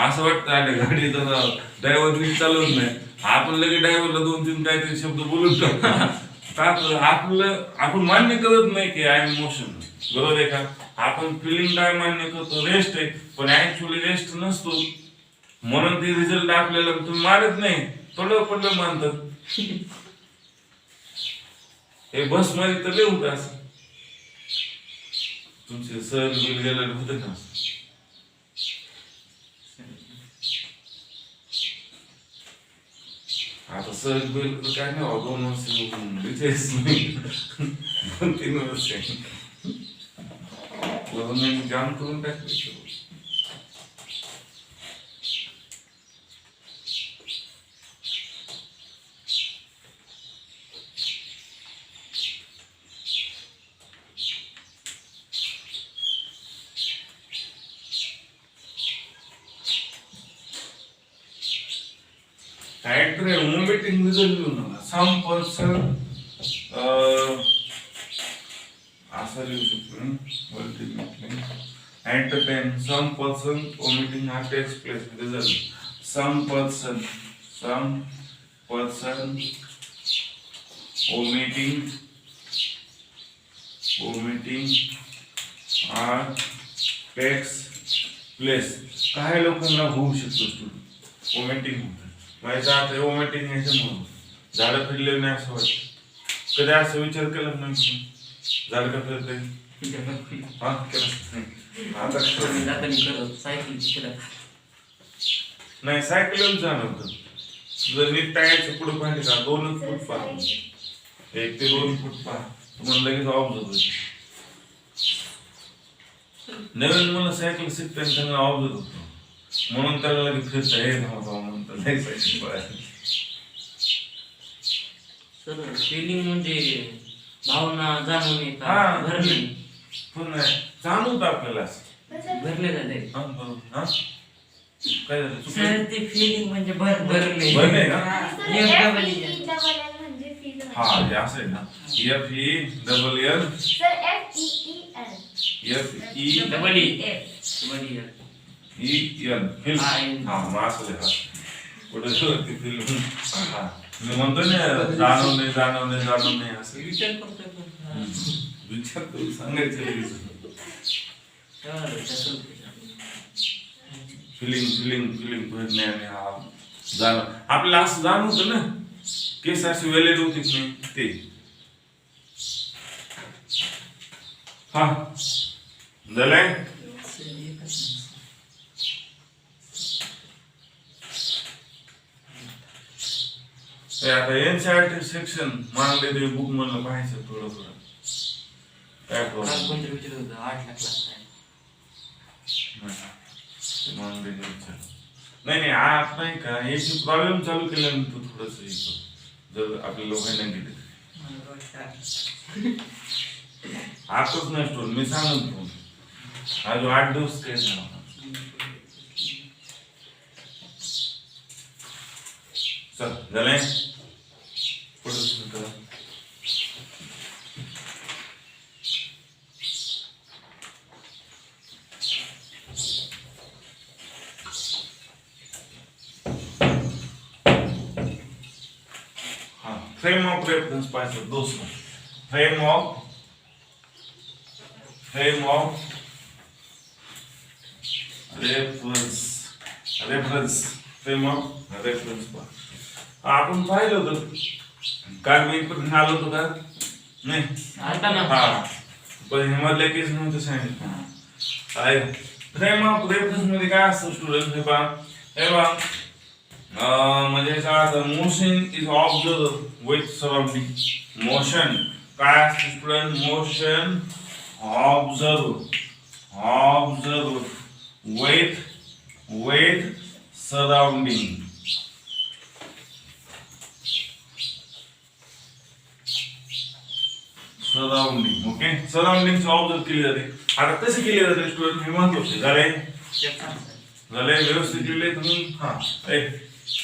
असं वाटतं. आले गाडी ड्रायव्हर नीट चालवत नाही, आपण लगेच ड्रायव्हरला 2-3 काहीतरी शब्द बोलून टाकतो. आपण मान्य करत नाही की आय एम मोशन, बरोबर आहे का. आपण फिलिंग काय मान्य करतो, रेस्ट आहे. पण ऍक्च्युअली रेस्ट नसतो. म्हणून ते रिझल्ट आपल्याला तुम्ही मानत नाही, थोडं पडलं मानतात. हे बस मध्ये तर लय होत असं, तुमचे सर बिल गेलेलं होतं का. आता सर बिल काय नाही, 2 वर्ष इथेच नाही, 2-3 वर्ष गव्हर्नमेंट जाम करून टाकले. Womit some person असं लिहू शकतो ultimately entertain some person omitting her takes place result some person omitting or takes place. काही लोकांना होऊ शकतो ओमिटिंग होतं. माझ्या आता ओमिटिंग याच्यामुळं झाडं फिरले नाही असं वाटतं. कधी असं विचार केला नाही झालं का फिरतंय, हा केलं आता नाही सायकल जाणार होतं. जर नीट टायरचं पुढं पाहिजे का 2 फूट पहा, 1 ते 2 फूट पहा, तुम्हाला लगेच ऑब्झर्व होईल. नवीन मला सायकल शिकताना त्यांना ऑब्झर्व होतो म्हणून त्याला लगेच फिरता हे म्हणून त्याला सायकल पळायला. सर फिलिंग म्हणजे भावना जाणून येतात, पण जाणवत आपल्याला भरले झाले हा बरोबर हा काय झालं चुकलं सर ते फिलिंग म्हणजे भरले भरले का हा हे असं आहे ना F E double L F E double E E L film हा मग असं आहे हा कुठे ती फिल्म हा मी म्हणतो ना जाणवणे असं विचार करतोय विचार करून सांगायचं फिलिंग भरण्याने हा जाण आपल्याला असं जाणवतं ना केस असे वेलेले होते की नाही ते हा झालंय आता एनसीईआरटी सेक्शन मानले ते बुक म्हणलं पाहायचं थोडं काय काल कोणतरी विचारत होतं 8 ला क्लास मानले नाही आज नाही का याची प्रॉब्लेम चालू केल्यानंतर थोडस जर आपल्याला व्हायला गेले आताच नसतो मी सांगून फोन अजून 8 दिवस काय सांग चल झालंय पुढे करा फ्रेम ऑफ रेफरन्स पाहिजे दोस्त frame of reference frame of reference आपण पाहिलं होतं काल मी पण आलो होतो का नाही आता ना हा पण हिमधल्या केस नव्हतं सांगितलं फ्रेम ऑफ रेफरन्स मध्ये काय असतं स्टुडंट हे पहा म्हणजे याचा motion is observe with surrounding motion काय असतं student motion observe with surrounding okay surrounding observe केली जाते आता कसे केले जाते स्टुडंट हे महत्वाचे झाले व्यवस्थित केले तुम्ही हा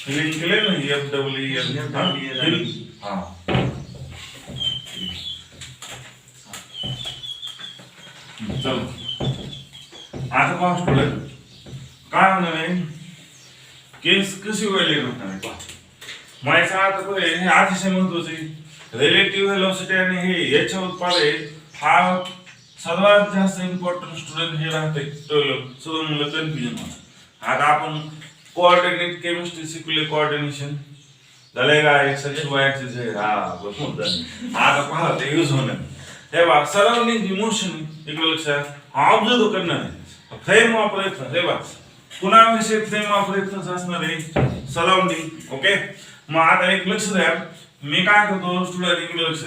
फिलिंग केले ना एफ डब्ल्यू एल हा चलो आता पहा स्टुडंट काय होणार आहे केस कशी वेळेली होणार आहे पहा माहिती आता हे अतिशय महत्वाचे रिलेटिव्ह व्हेलॉसिटी आणि हे याच्या उत्पादे हा सर्वात जास्त इम्पॉर्टंट स्टुडंट हे राहते सर्व मुलं कन्फ्युजन होणार आता आपण कोऑर्डिनेट केमिस्ट्री शिकले कोऑर्डिनेशन झालंय का एक्सरसाइज वाय एक्सरसाइज हा बरोबर झालं आता पहा ते यूज होणार हे बघा सराउंडिंग इमोशन इकडे लक्षात ऑब्झर्व करणार आहे फ्रेम ऑफ रेफरन्स हे बघा कुणाविषयी फ्रेम ऑफ रेफरन्स असणार आहे सराउंडिंग ओके मग आता एक लक्ष द्या मी काय करतो स्टुडंट इकडे लक्ष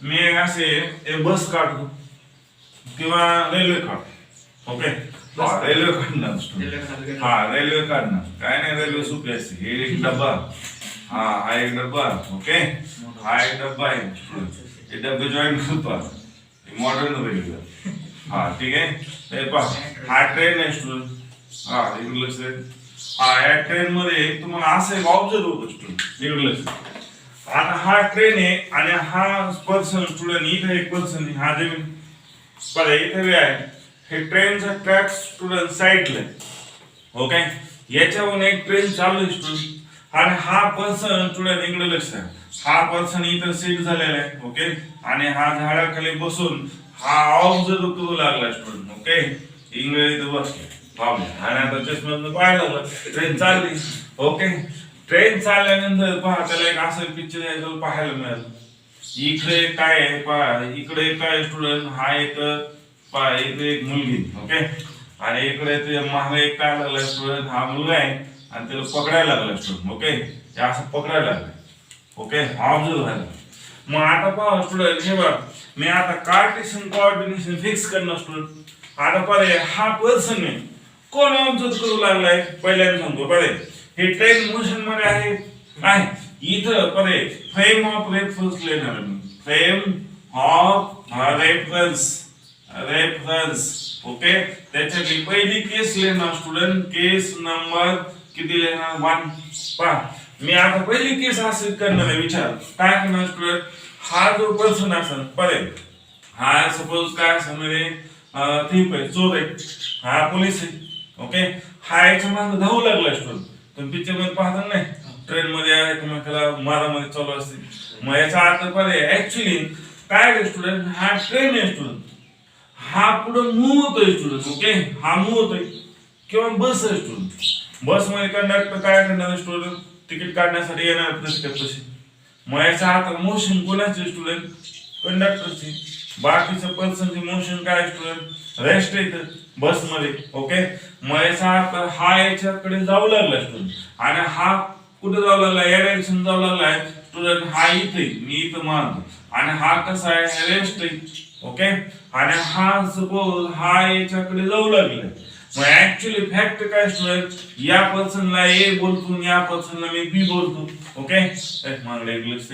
मी असे एक बस काढतो किंवा रेल्वे काढतो ओके रेल्वे काढणार हा रेल्वे काढणार काय नाही रेल्वे सोपी असते हे एक डब्बा हा एक डब्बा ओके हा एक डब्बा आहे हे डब्बे जॉईन करतो मॉडर्न रेल्वे हा ठीक आहे हे पहा हा ट्रेन आहे स्टुडंट हा इकडे लक्ष हा या ट्रेन मध्ये तुम्हाला असं एक ऑब्झर्व होतो स्टुडंट इकडे लक्ष आता हा ट्रेन आहे आणि हा पर्सन स्टुडंट इथे एक पर्सन हा जमीन बघा इथे आहे हे ट्रेनचा ट्रॅक स्टुडंट साईडला ओके याच्यावरून एक ट्रेन चालू आहे स्टुडंट आणि हा पर्सन स्टुडंट इकडे लक्ष हा पर्सन इथं सीट झालेला आहे ओके आणि हा झाडाखाली बसून हा ऑब्झर्व करू लागला स्टुडंट ओके इंग्रजी इथं बसले आणि आता चष्म्यातून पाहायला लागला ट्रेन चालली ओके ट्रेन चालल्यानंतर पहा त्याला एक असं पिक्चर आहे पाहायला मिळालं इकडे काय आहे पहा इकडे काय स्टुडंट हा एक पहा इकडे एक मुलगी ओके आणि इकडे ते मागे एक काय लागला स्टुडंट हा मुलगा आहे आणि त्याला पकडायला लागला स्टुडंट ओके हे असं पकडायला लागलं ओके ऑब्झर्व झालं मग आता पहा स्टुडंट हे बघ मी आता कार्टेशियन कोऑर्डिनेशन फिक्स करणार स्टुडंट आता पहा हा पर्सन आहे कोण ऑब्झर्व करू लागलाय पहिल्यांदा सांगतो पडे हे ट्रेन मोशन मध्ये आहे इथं पडे फ्रेम ऑफ रेफरन्स लिहिणार मी frame of reference reference. Okay, त्याच्यातली पहिली केस लिहिणार स्टुडंट. केस नंबर किती लिहिणार? 1. पहा, मी आता पहिली केस असे करणार आहे. विचार काय करणार स्टुडंट? हा जो पर्सन असेल पडेल, हा सपोज काय असणार थिप आहे, चोर आहे, हा पोलीस आहे. ओके, हा याच्या मागे धावू लागला स्टुडंट. तुम्ही पिक्चर मध्ये पाहता नाही, ट्रेन मध्ये एकमेकाला मारामारी चालू असते. मग याचा अर्थ पडे ऍक्च्युली काय स्टुडंट, हा ट्रेन आहे स्टुडंट, हा पुढे मूव्ह होतोय स्टुडंट. ओके, हा मूव्ह होतोय. किंवा बस आहे स्टुडंट, बस मध्ये कंडक्टर काय करणार स्टुडंट? तिकीट काढण्यासाठी येणार पैसे. मग याचा अर्थ मोशन कोणाचे स्टुडंट? कंडक्टरची. बाकीचं पर्सनचे मोशन काय स्टुडंट? रेस्ट येतं बस मध्ये. ओके, मग याचा अर्थ हा याच्याकडे जाऊ लागला स्टुडंट, आणि हा कुठे जाऊ लागला? या डायरेक्शन जाऊ लागलाय स्टुडंट. हा इथे, मी इथं मानतो, आणि हा कसा आहे? रेस्ट आहे. ओके, आणि हा सपोज हा याच्याकडे जाऊ लागलाय. मग ऍक्च्युअली फॅक्ट काय स्टुडंट? या पर्सनला ए बोलतो, या पर्सनला मी बी बोलतो. ओके, मागले एक लक्ष.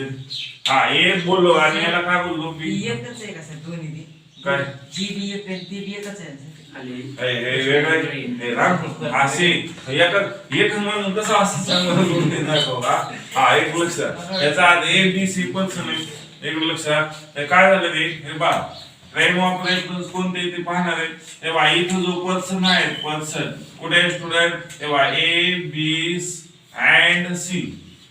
हा, ए बोललो आणि याला काय बोललो? बी. एकच आहे का सर दोन्ही बी? काय जी बी एक आहे, ती बी एकच आहे खाली असे एक म्हणून कसं असं चांगलं. हा, एक लक्षात. याचा अर्थ ए बी सी पर्सन आहे. एक लक्षात. काय झालं रे? हे बा फ्रेम ऑफ रेफरन्स कोणते ते पाहणार आहे. तेव्हा इथं जो पर्सन आहे, पर्सन कुठे आहे स्टुडंट? तेव्हा A B and C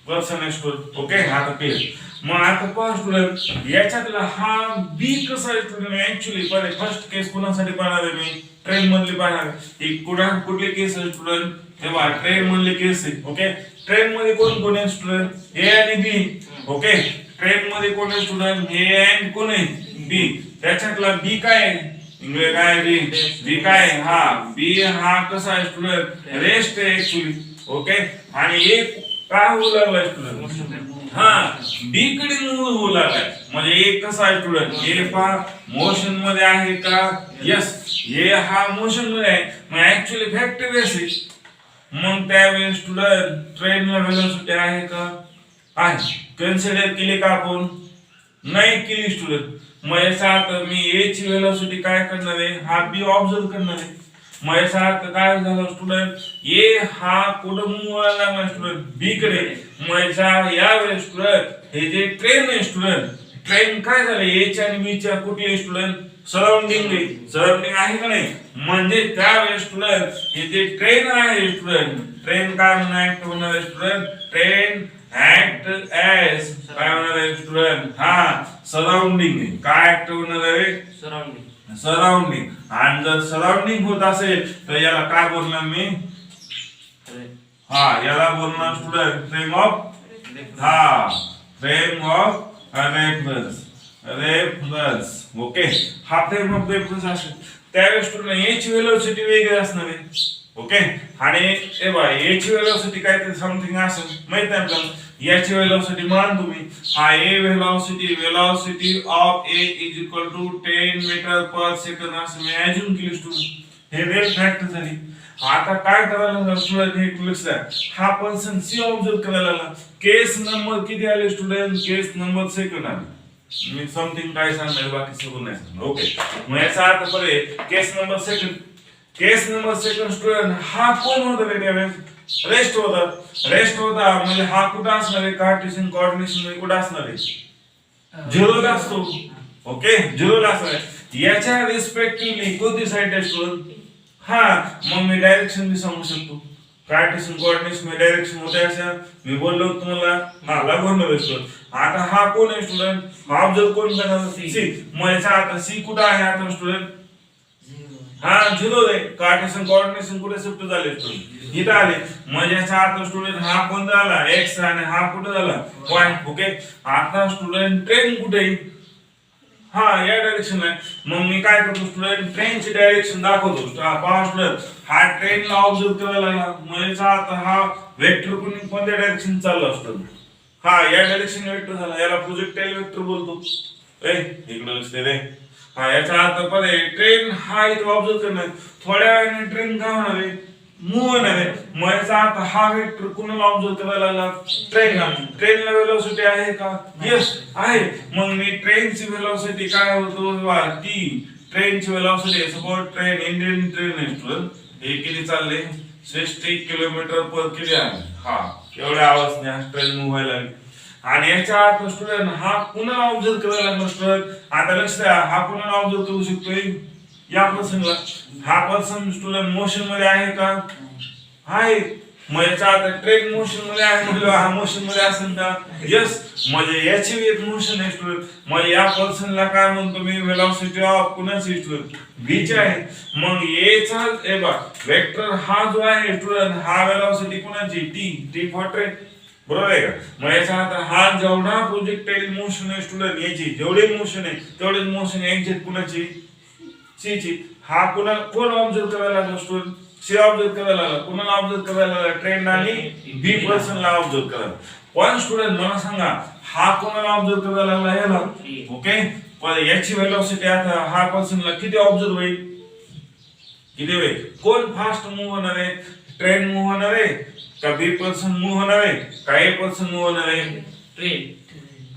person आहे स्टुडंट. ओके, आता क्लिअर. मग आता पहा स्टुडंट, याच्यातला हा बी कसा आहे स्टुडंट? ऍक्च्युअली फर्स्ट केस कोणासाठी पाहणार आहे मी? ट्रेन मधली पाहणार आहे. ही कुठली केस आहे स्टुडंट? तेव्हा ट्रेन मधली केस आहे. ओके, ट्रेन मध्ये कोण कोण आहे स्टुडंट? ए आणि बी. ओके, ट्रेन मध्ये कोण आहे स्टुडंट? ए अँड कोण आहे? बी. त्याच्यातला बी काय आहे? इंग्लिश काय? बी. बी काय? हा, बी हा कसा आहे स्टुडंट? रेस्ट आहे ऍक्च्युअली. ओके, आणि एक काय होऊ लागलाय स्टुडंट? हा, बी कडे मूव्ह होऊ लागलाय. म्हणजे एक कसा आहे स्टुडंट? ए पहा मोशन मध्ये आहे का? यस, ए हा मोशन मध्ये आहे. मग ऍक्च्युअली फॅक्ट रेस आहे. मग त्यावेळेस स्टुडंट ट्रेनला व्हेलॉसिटी आहे का? आहे. कन्सिडर केली का आपण? नाही केली स्टुडंट. मग याचा अर्थ मी ए ची व्हेलॉसिटी काय करणार आहे? हा बी ऑब्झर्व करणार आहे. मग याचा अर्थ काय झालं स्टुडंट? ए हा कुठं मूव्ह व्हायला लागला स्टुडंट? बी कडे. मग यावेळेस स्टुडंट हे जे ट्रेन आहे स्टुडंट, ट्रेन काय झालं? ए च्या आणि बी च्या कुठली स्टुडंट? सराउंडिंग आहे. सराउंडिंग आहे का नाही? म्हणजे त्यावेळेस स्टुडंट हे जे ट्रेन आहे स्टुडंट, ट्रेन काय म्हणून ऍक्ट होणार आहे स्टुडंट? ट्रेन ऍक्ट ऍज काय होणार आहे स्टुडंट? हा, सराउंडिंग आहे. काय ऍक्ट होणार आहे? सराउंडिंग. सराउंडिंग. आणि जर सराउंडिंग होत असेल तर याला काय बोलणार मी? हा, याला बोलणार स्टुडंट फ्रेम ऑफ. हा, frame of reference. Reference. Okay, हा फ्रेम ऑफ रेफरन्स असेल त्यावेळेस स्टुडंट ए ची व्हेलॉसिटी वेगळी असणार आहे. ओके, आणि ए बा ए ची व्हेलॉसिटी काय ते समथिंग असेल माहित नाही आपल्याला. याची व्हेलॉसिटी मान तुम्ही. हा A velocity of A is equal to 10 metre per second असं मी अज्युम केली स्टुडंट. हे वेल फॅक्ट झाली. आता काय करायला स्टुडंट? हे लक्षात. हा पर्सन सी ऑब्झर्व करायला लागला. केस नंबर किती आले स्टुडंट? केस नंबर सेकंड आले. मी समथिंग काय सांगणार, बाकी सगळं नाही सांगणार. ओके, मग याचा अर्थ पडे केस नंबर सेकंड. केस नंबर सेकंड स्टुडंट हा कोण होता रे त्यावेळेस? रेस्ट होता. रेस्ट होता म्हणजे हा कुठं असणार आहे? कार्टेशियन कोऑर्डिनेशन मध्ये कुठं असणार आहे? झिरोला असतो. ओके, झिरोला असणार आहे. याच्या रिस्पेक्टिव्हली कोणती साईड आहे स्टुडंट? हा, मग मी डायरेक्शन बी सांगू शकतो. कार्टेशियन कोऑर्डिनेशन मध्ये डायरेक्शन होते अशा मी बोललो तुम्हाला. हा, लागून स्टुडंट. आता हा कोण आहे स्टुडंट? हा ऑब्झर्व कोण करणार? सी. मग याचा आता सी कुठं आहे आता स्टुडंट? हा, झिरो आहे. कार्टेशियन कोऑर्डिनेशन कुठे शिफ्ट झाले स्टुडंट? इथं आले. म्हणजे याचा अर्थ स्टुडंट हा कोणता आला? एक्स, आणि हा कुठे झाला? वाय. ओके, आता स्टुडंट ट्रेन कुठे आहे? हा, या डायरेक्शन आहे. मग मी काय करतो स्टुडंट? ट्रेनची डायरेक्शन दाखवतो. पहा स्टुडंट, हा ट्रेनला ऑब्झर्व करायला लागला. मग याचा अर्थ हा वेक्टर कोणत्या डायरेक्शन चालला असतो? हा, या डायरेक्शन वेक्टर झाला. याला प्रोजेक्टाइल वेक्टर बोलतो. इकडे लक्ष दे रे. हा, याचा अर्थ पडे ट्रेन हा इथे ऑब्झर्व करणार. थोड्या वेळाने ट्रेन काय होणार आहे? मूव्ह होणार आहे. मग याचा अर्थ हा वेक्टर कुणाला ऑब्झर्व करायला लागला? ट्रेनला. ट्रेनला व्हेलॉसिटी आहे का? यस आहे. मग मी ट्रेनची व्हेलॉसिटी काय होतो? टी. ट्रेनची velocity suppose train Indian train आहे स्टुडंट हे किती चालले 60 किलोमीटर पर किती आहे हा एवढ्या आवाजने हा ट्रेन मूव्ह व्हायला लागली आणि याच्या आत स्टुडंट हा पुन्हा ऑब्झर्व करायला लागला स्टुडंट आता लक्ष द्या हा पुन्हा ऑब्झर्व करू शकतोय या पर्सनला हा पर्सन स्टुडंट मोशन मध्ये आहे का आहे मग याच्या आता ट्रेन मोशन मध्ये आहे म्हणजे हा मोशन मध्ये असेल का यस म्हणजे याची एक मोशन आहे स्टुडंट मग या पर्सनला काय म्हणतो मी वेलॉसिटी ऑफ कुणाची स्टुडंट v ची आहे मग एचा ए बा वेक्टर हा जो आहे स्टुडंट हा वेलॉसिटी कुणाची t फॉर ट्रेन बरोबर आहे का मग याचा आता हा जेवढा प्रोजेक्टाइल मोशन आहे स्टुडंट याची जेवढे मोशन आहे तेवढेच मोशन एक्झॅक्ट कुणाची सी ची हा कोण ऑब्झर्व करायला लागला स्टुडंट सी ऑब्झर्व करायला लागला कोणाला ऑब्झर्व करायला लागला ट्रेन आणि बी पर्सनला ऑब्झर्व करायला पण स्टुडंट मला सांगा हा कोणाला ऑब्झर्व करायला लागला याला ओके पण याची वेलोसिटी आता हा पर्सनला किती ऑब्झर्व होईल किती होईल कोण फास्ट मूव्ह होणार आहे ट्रेन मूव्ह होणार आहे का बी पर्सन मूव्ह होणार आहे का ए पर्सन मूव्ह होणार आहे ट्रेन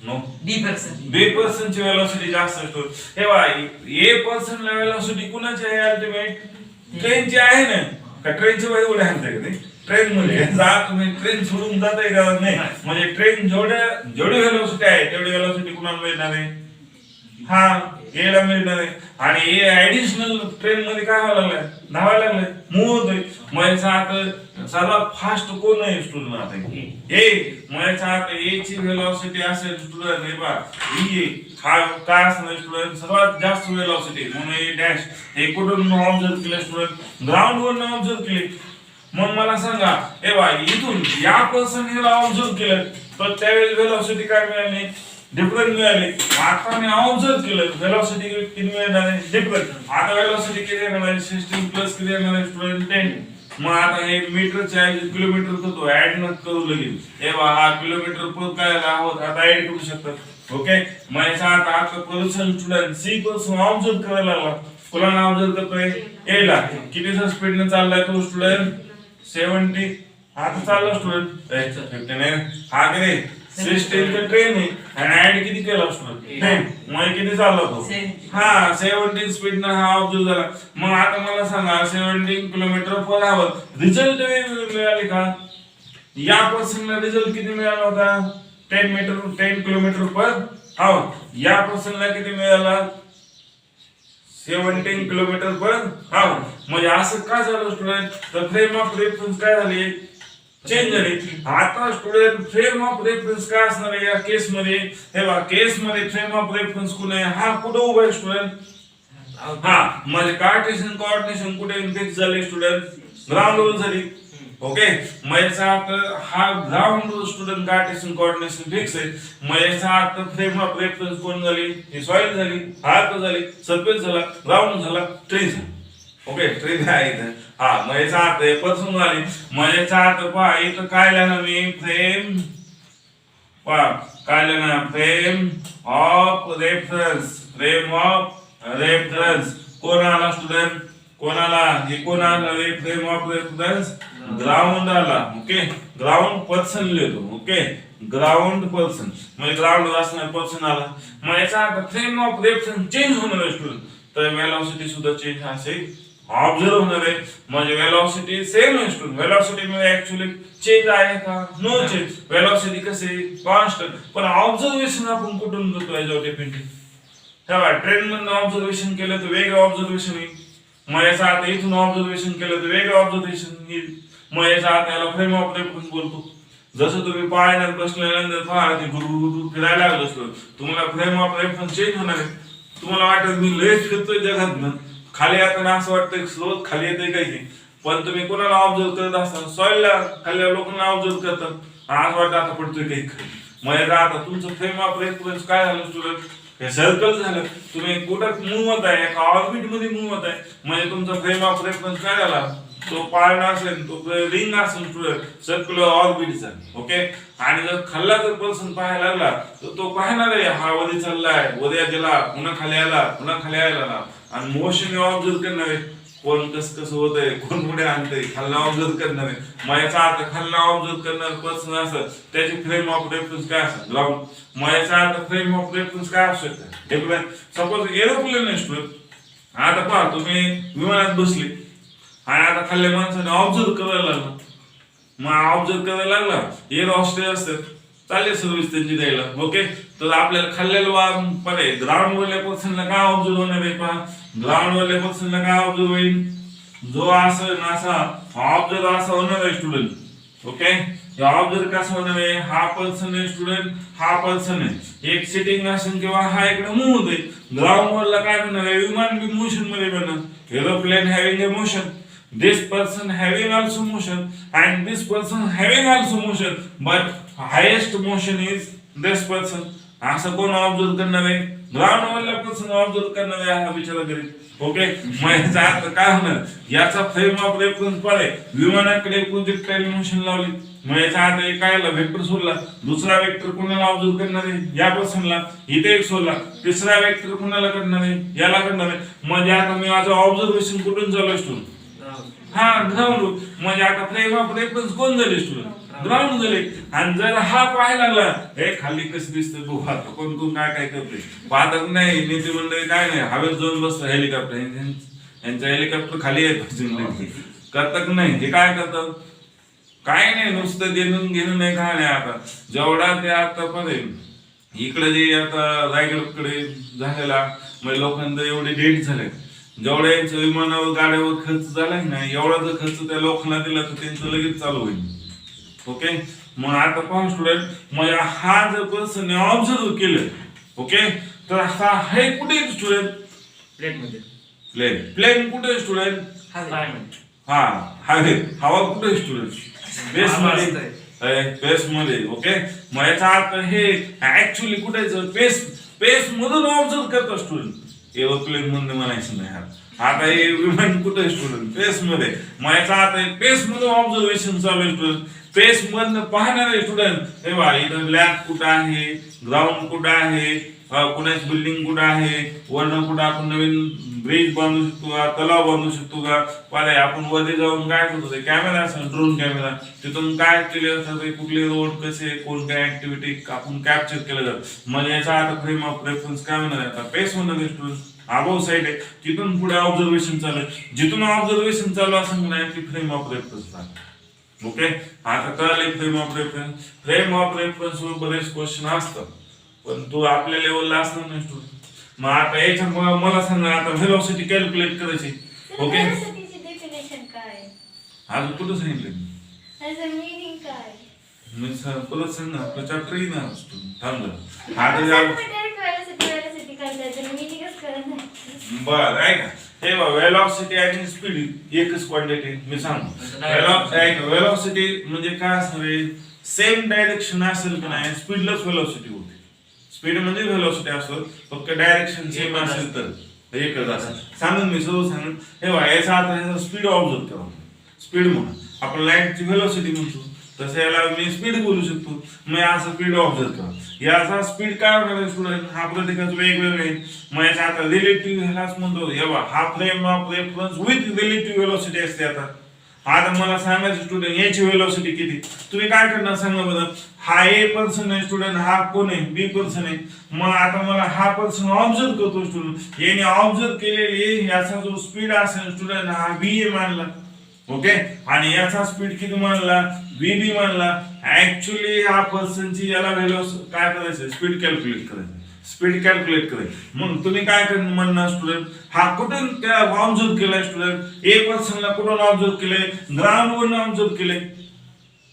नो बी पर्सन बी पर्सन ची वेलोसिटी जास्त असतो हे बघा ए पर्सन ला वेलोसिटी कुणाची आहे अल्टिमेट ट्रेन ची आहे ना का ट्रेनची वेळ उड्या आणते का ते ट्रेन मध्ये जा तुम्ही ट्रेन सोडून जाते का नाही म्हणजे ट्रेन जेवढी वेलोसिटी आहे तेवढी वेलोसिटी कुणाला मिळणार आहे हा एला मिळणार आहे आणि ए ऍडिशनल ट्रेन मध्ये काय व्हायला लागलाय धावायला लागलाय मूव्ह होतोय मग याचा आता सर्वात फास्ट कोण आहे स्टुडंट आता ए मग याचा आता ए ची वेलोसिटी असेल स्टुडंट हे बा व्ही हा काय असणार स्टुडंट सर्वात जास्त वेलोसिटी म्हणून ए डॅश हे कुठून ऑब्झर्व केलं स्टुडंट ग्राउंड वर ऑब्झर्व केले मग मला सांगा हे बा इथून या पर्सन ह्याला ऑब्झर्व केलं तर त्यावेळेस वेलोसिटी काय मिळाली डिफरंट मिळाली आता मी ऑब्झर्व केलं वेलोसिटी किती मिळणार आहे डिफरंट आता वेलोसिटी किती येणार आहे 16 प्लस किती येणार आहे स्टुडंट 10 मग आता हे मीटरच्या ऐवजी किलोमीटर करतो ऍड न करू लगेच हे बा हा किलोमीटर पर काय आहोत आता ऍड करू शकतात ओके मग याचा आता person student C person observe करायला लागला कोणाला ऑब्झर्व करतोय ए ला कितीच्या स्पीडने चाललाय तो स्टुडंट 70 आता चालला स्टुडंट 59 हा किती 16 चा ट्रेन आहे आणि ऍड किती केला स्टुडंट 10 मग किती चालला तो हा 17 स्पीड ने हा ऑब्झर्व झाला मग आता मला सांगा 17 किलोमीटर पर आवर रिझल्ट मिळाले का या पर्सनला रिझल्ट किती मिळाला होता 10 किलोमीटर पर आवर या पर्सनला किती मिळाला 17 किलोमीटर पर आवर म्हणजे असं का झालं स्टुडंट तर फ्रेम ऑफ रेफरन्स काय झाली चेंज झाली आता स्टुडंट फ्रेम ऑफ रेफरन्स काय असणार आहे या केस मध्ये हे बघा केस मध्ये फ्रेम ऑफ रेफरन्स कुठे आहे हा कुठे उभा आहे स्टुडंट हा म्हणजे कार्टेशियन कोऑर्डिनेशन कुठे फिक्स झाले स्टुडंट ग्राउंड वर झाली ओके मग याचा अर्थ हा ग्राउंड वर स्टुडंट कार्टेशियन कोऑर्डिनेशन फिक्स आहे मग याचा अर्थ फ्रेम ऑफ रेफरन्स कोण झाली ही सॉइल झाली हार्ट झाली सरफेस झाला ग्राउंड झाला ट्री झाला ओके ट्रेन आहे इथं हा मग याचा अर्थ पर्सन झाली मग याचा अर्थ पहा इथं काय लिहिणार मी फ्रेम पहा काय लिहिणार फ्रेम ऑफ रेफरन्स कोण आला स्टुडंट कोणाला हे कोण आला फ्रेम ऑफ रेफरन्स ग्राउंड आला ओके ग्राउंड पर्सन लिहितो ओके ग्राउंड पर्सन म्हणजे ग्राउंड असणार पर्सन आला मग याचा अर्थ फ्रेम ऑफ रेफरन्स चेंज होणार आहे स्टुडंट तर वेलोसिटी सुद्धा चेंज असेल ऑब्झर्व होणार आहे म्हणजे वेलोसिटी सेम आहे स्टुडंट वेलोसिटी मध्ये ऍक्च्युअली चेंज आहे का नो चेंज वेलोसिटी कसे कॉन्स्टंट पण ऑब्झर्वेशन आपण कुठून करतो याच्यावर डिपेंड तेव्हा ट्रेन मधून ऑब्झर्वेशन केलं तर वेगळं ऑब्झर्वेशन येईल मग याचा आता इथून ऑब्झर्वेशन केलं तर वेगळं ऑब्झर्वेशन येईल मग याचा आता याला फ्रेम ऑफ रेफरन्स बोलतो जसं तुम्ही पाळण्यात बसल्यानंतर पहा ते गुरु फिरायला लागलं असतं तुम्हाला फ्रेम ऑफ रेफरन्स चेंज होणार आहे तुम्हाला वाटत मी लयच फिरतोय जगात खाली येताना असं वाटतं स्रोत खाली येते काही पण तुम्ही कोणाला ऑब्झर्व करत असता सॉइलला खाल्ल्या लोकांना ऑब्झर्व करतात असं वाटतं आता पडतोय काही मग आता तुमचं फ्रेम ऑफ रेफरन्स काय झालं स्टुडंट हे सर्कल झालं तुम्ही कुठं मूव्ह होत आहे एका ऑर्बिट मध्ये मूव्ह होत आहे म्हणजे तुमचा फ्रेम ऑफ रेफरन्स काय झाला तो पाळणा असेल तो रिंग असेल स्टुडंट सर्क्युलर ऑर्बिटचा ओके आणि जर खाल्ला जर पर्सन पाहायला लागला तर तो पाहणार आहे हा वरी चाललाय वरी गेला पुन्हा खाली आला पुन्हा खाली आला आणि मोशन ऑब्झर्व करणार आहे कोण कसं होत आहे कोण पुढे आणतंय खालना ऑब्झर्व करणार आहे मग याचा अर्थ खालना ऑब्झर्व करणार पर्सन असं त्याची फ्रेम ऑफ रेफरन्स काय असेल ग्राउंड मग याचा अर्थ फ्रेम ऑफ रेफरन्स काय असू शकतं सपोज एरोप्लेन आहे स्टुडंट आता पहा तुम्ही विमानात बसले आणि आता खाल्ल्या माणसाने ऑब्झर्व करायला लागला. मग ऑब्झर्व करायला लागला, एअर हॉस्टेस असतात, चालेल सर्व्हिस त्यांची द्यायला. ओके, तर आपल्याला खाल्लेलं पर्याय ग्राउंड वरल्या पर्सनला काय ऑब्झर्व होणार आहे पहा. ग्राउंड वरल्या पर्सनला काय ऑब्झर्व होईल, जो असं असा ऑब्झर्व असा होणार आहे स्टुडंट. ओके, ऑब्झर्व कसा होणार आहे, हा पर्सन आहे स्टुडंट, हा पर्सन आहे, एक सिटिंग असेल किंवा हा इकडे मूव्ह होते. ग्राउंड वरला काय म्हणणार आहे, विमान बी मोशन मध्ये बनणार, aeroplane having A motion, this person having also motion and this person having also motion, but highest motion is this person. असं कोण ऑब्झर्व करणार आहे, ग्राउंड वरला पर्सन ऑब्झर्व करणार आहे हा विचार करेल. ओके, मग याचा अर्थ काय होणार, याचा फ्रेम ऑफ रेफरन्स पडे विमानाकडे प्रोजेक्टाईल मोशन लावली. मग याचा अर्थ एक काय वेक्टर सोडला, दुसरा वेक्टर कोणाला ऑब्झर्व करणार आहे, या पर्सनला. इथे एक सोडला, तिसरा वेक्टर कोणाला करणार आहे, याला करणार आहे. म्हणजे आता मी माझं ऑब्झर्वेशन कुठून चालू असतो, हा ग्राउंड. म्हणजे आता फ्रेम ऑफ रेफरन्स कोण झाले स्टुडंट, ग्राउंड झाले. आणि जर हा पाहायला लागला, हे खाली कसं दिसतं बघू, आता कोण कोण काय काय करते पाहतात नाही, नेते मंडळी काय नाही, हवेत जाऊन बसतं हेलिकॉप्टर, यांच्या हेलिकॉप्टर खाली येत करतात नाही. हे काय करतात, काय नाही, नुसतं देणं घेणं नाही, काय नाही. आता जेवढा ते आता पण इकडे जे आता रायगडकडे झालेला म्हणजे लोकांना एवढे डेट झाले, जेवढ्या यांच्या विमानावर गाड्यावर खर्च झालाय ना, एवढा जर खर्च त्या लोकांना दिला तर त्यांचं लगेच चालू होईल. ओके, मग आता पहा स्टुडंट, मग हा जर पर्सन ऑब्झर्व केलं, ओके, तर हा हे कुठे स्टुडंट, प्लेन मध्ये, प्लेन कुठे स्टुडंट, हा हवे, हवा कुठे स्टुडंट, स्पेस मध्ये, स्पेस मध्ये. ओके, मग याचा अर्थ हे ऍक्च्युली कुठे स्पेस मधून ऑब्झर्व करतो स्टुडंट, एरोप्लेन मध्ये म्हणायचं नाही. आता हे विमान कुठे स्टुडंट, स्पेस मध्ये. मग याचा अर्थ स्पेस मधून ऑब्झर्वेशन चालू आहे स्टुडंट, स्पेस मधनं पाहणारे स्टुडंट. तेव्हा इथं लॅब कुठं आहे, ग्राउंड कुठं आहे, कुणाची बिल्डिंग कुठं आहे, वरनं कुठं आपण नवीन ब्रिज बांधू शकतो का, तलाव बांधू शकतो का, पाले आपण मध्ये जाऊन काय करतो, कॅमेरा असेल, ड्रोन कॅमेरा, तिथून काय केले असतात, कुठले रोड कसे, कोणत्या ऍक्टिव्हिटी आपण कॅप्चर केलं जातं. म्हणजे याचा आता फ्रेम ऑफ रेफरन्स काय म्हणणार आहे, आता स्पेस मध्ये स्टुडंट अबोव साईड आहे, तिथून पुढे ऑब्झर्वेशन चालू आहे, जिथून ऑब्झर्वेशन चालू असं नाही की फ्रेम ऑफ रेफरन्स आहे. ओके, आता कळले frame of reference. Frame of reference वर बरेच क्वेश्चन असतात, पण तू आपल्या लेवलला असणार नाही स्टुडंट. मग आता याच्यामुळे मला सांगा, आता व्हेलॉसिटी कॅल्क्युलेट करायची. ओके, डेफिनेशन काय, अजून कुठं सांगितलं त्याचं मीनिंग काय, मी परत सांग ना, आपलं चॅप्टर येणार स्टुडंट थांब जरा. आता वेलोसिटी काय त्याचं मीनिंगच कळत नाही. बरं आहे का, हे बघ वेलॉसिटी आणि स्पीड एकच क्वांटिटी. मी सांगतो वेलॉसिटी म्हणजे काय असणार, सेम डायरेक्शन असेल की नाही, स्पीडलाच वेलॉसिटी होते. स्पीड म्हणजे वेलॉसिटी असतो, फक्त डायरेक्शन सेम असेल तर एकच असेल. सांगून मी सर्व सांगून, हे बघा याचा अर्थ स्पीड ऑब्झर्व करा. स्पीड म्हणून आपण लाईटची वेलॉसिटी म्हणतो, तसं याला मी स्पीड बोलू शकतो. मग असं स्पीड ऑब्झर्व करा. याचा स्पीड काय होणार स्टुडंट, हा प्रत्येकाचं वेगवेगळं आहे. मग याचा आता रिलेटिव्ह ह्यालाच म्हणतो, हा frame of reference with relative velocity असते. आता मला सांगायचं स्टुडंट याची वेलॉसिटी किती, तुम्ही काय करणार सांगा बरं. हा ए पर्सन आहे स्टुडंट, हा कोण आहे, बी पर्सन आहे. मग आता मला हा पर्सन ऑब्झर्व करतो स्टुडंट, याने ऑब्झर्व केलेली याचा जो स्पीड असेल स्टुडंट, हा बी ए मानला. ओके, आणि याचा स्पीड किती मानला, बी मानला. ऍक्च्युली हा पर्सनची याला वेलॉसिटी काय करायचं, स्पीड कॅल्क्युलेट करायचं, स्पीड कॅल्क्युलेट करायचं. मग तुम्ही काय म्हणणार स्टुडंट, हा कुठून त्या ऑब्झर्व केलाय स्टुडंट, ए पर्सनला कुठून ऑब्झर्व केलंय, ग्राउंड वरून ऑब्झर्व केलंय,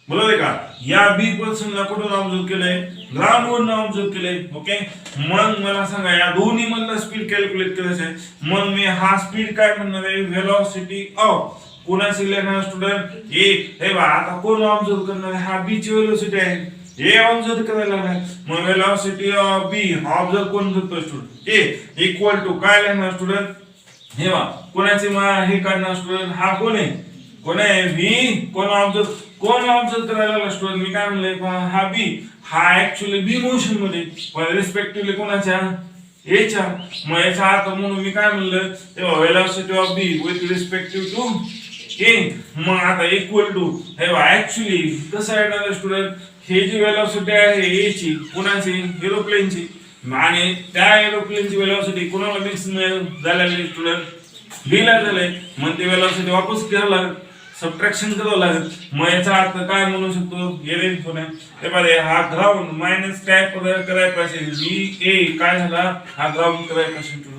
बरोबर आहे का. या बी पर्सनला कुठून ऑब्झर्व केलंय, ग्राउंड वरून ऑब्झर्व केलंय. ओके, मग मला सांगा या दोन्ही मधला स्पीड कॅल्क्युलेट करायचं आहे. मग मी हा स्पीड काय म्हणणार आहे, व्हेलॉसिटी ऑफ कोणाची लिहिणार स्टुडंट, ए. हे बा आता कोण ऑब्झर्व करणार आहे, हा बी ची व्हेलॉसिटी आहे, ए ऑब्झर्व करायला लागलाय. मग व्हेलॉसिटी ऑफ बी ऑब्झर्व कोण करतो स्टुडंट, ए इक्वल टू काय लिहिणार स्टुडंट, हे बा कोणाची हे काढणार स्टुडंट, हा कोण आहे, कोण आहे बी. कोण ऑब्झर्व करायला लागला स्टुडंट, मी काय म्हणलंय हा बी. हा ऍक्च्युअली बी मोशन मध्ये रिस्पेक्टिव्हली कोणाच्या, एच्या. मग याचा अर्थ म्हणून मी काय म्हणलं, तेव्हा velocity of B with respective to A. मग आता इक्वल टू हे ऍक्च्युअली कसं आहे ना स्टुडंट, हे जी व्हेलॉसिटी आहे ए ची, कोणाची, एरोप्लेनची. आणि त्या एरोप्लेनची वेलोसिटी कोणाला मिक्स झालेली स्टुडंट बीला झाले, मग ती वेलोसिटी वापस करावं लागेल, सबट्रॅक्शन करावं लागेल. मग याचा अर्थ काय म्हणू शकतो, येईल होण्या ते पाहिजे हा ग्राउंड मायनस काय करायला पाहिजे व्ही ए काय झाला, हा ग्राउंड करायला पाहिजे.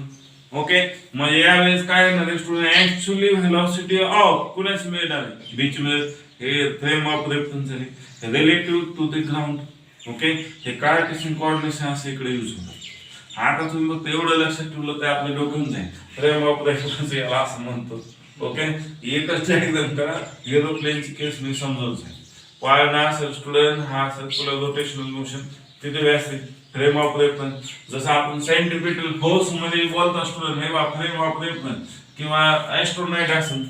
ओके, मग यावेळेस काय होणार स्टुडंट, ऍक्च्युअली व्हेलॉसिटी ऑफ कुणाच मिळणार बीच मिळेल, हे फ्रेम ऑफ रेफरन्स झाली relative to the ground. Okay, हे कार्टेशियन कोऑर्डिनेशन असं इकडे यूज होणार. आता तुम्ही फक्त एवढं लक्षात ठेवलं तर आपले डोक्यात जाईल फ्रेम ऑफ रेफरन्स याला असं म्हणतो. ओके, एकच एकदम करा, एरोप्लेनची केस मी समजावून जाईल. पाळणा असेल स्टुडंट, हा सर्क्युलर रोटेशनल मोशन, तिथे असेल फ्रेम ऑफ रेफरन्स. जसं आपण सेंट्रिपिटल फोर्स मध्ये बोलतो स्टुडंट, हे फ्रेम ऑफ रेफरन्स किंवा ऍस्ट्रोनाइट असेल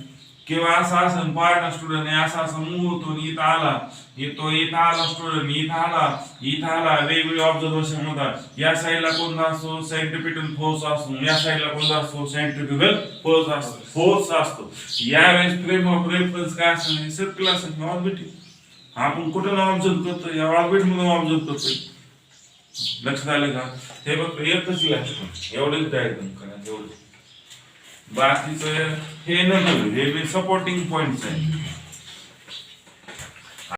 किंवा असं असेल पाळणा स्टुडंट, हे असं असं मूव होतो इथं आला, येतो इथं आला स्टुडंट, इथं आला वेगवेगळे ऑब्झर्वेशन होतात. या साईडला कोणता असतो सेंट्रिपिटल फोर्स असतो, या साईडला कोणता असतो सेंट्रिफ्युगल फोर्स असतो. यावेळेस फ्रेम ऑफ रेफरन्स काय असेल, सर्कल असेल, ऑर्बिट. आपण कुठं ऑब्झर्व करतो, या ऑर्बिट मधून ऑब्झर्व करतोय. लक्षात आलं का, हे फक्त एकच लक्ष एवढंच डायग्राम करा एवढं, बाकीचं हे नंतर हे सपोर्टिंग पॉइंट्स आहे.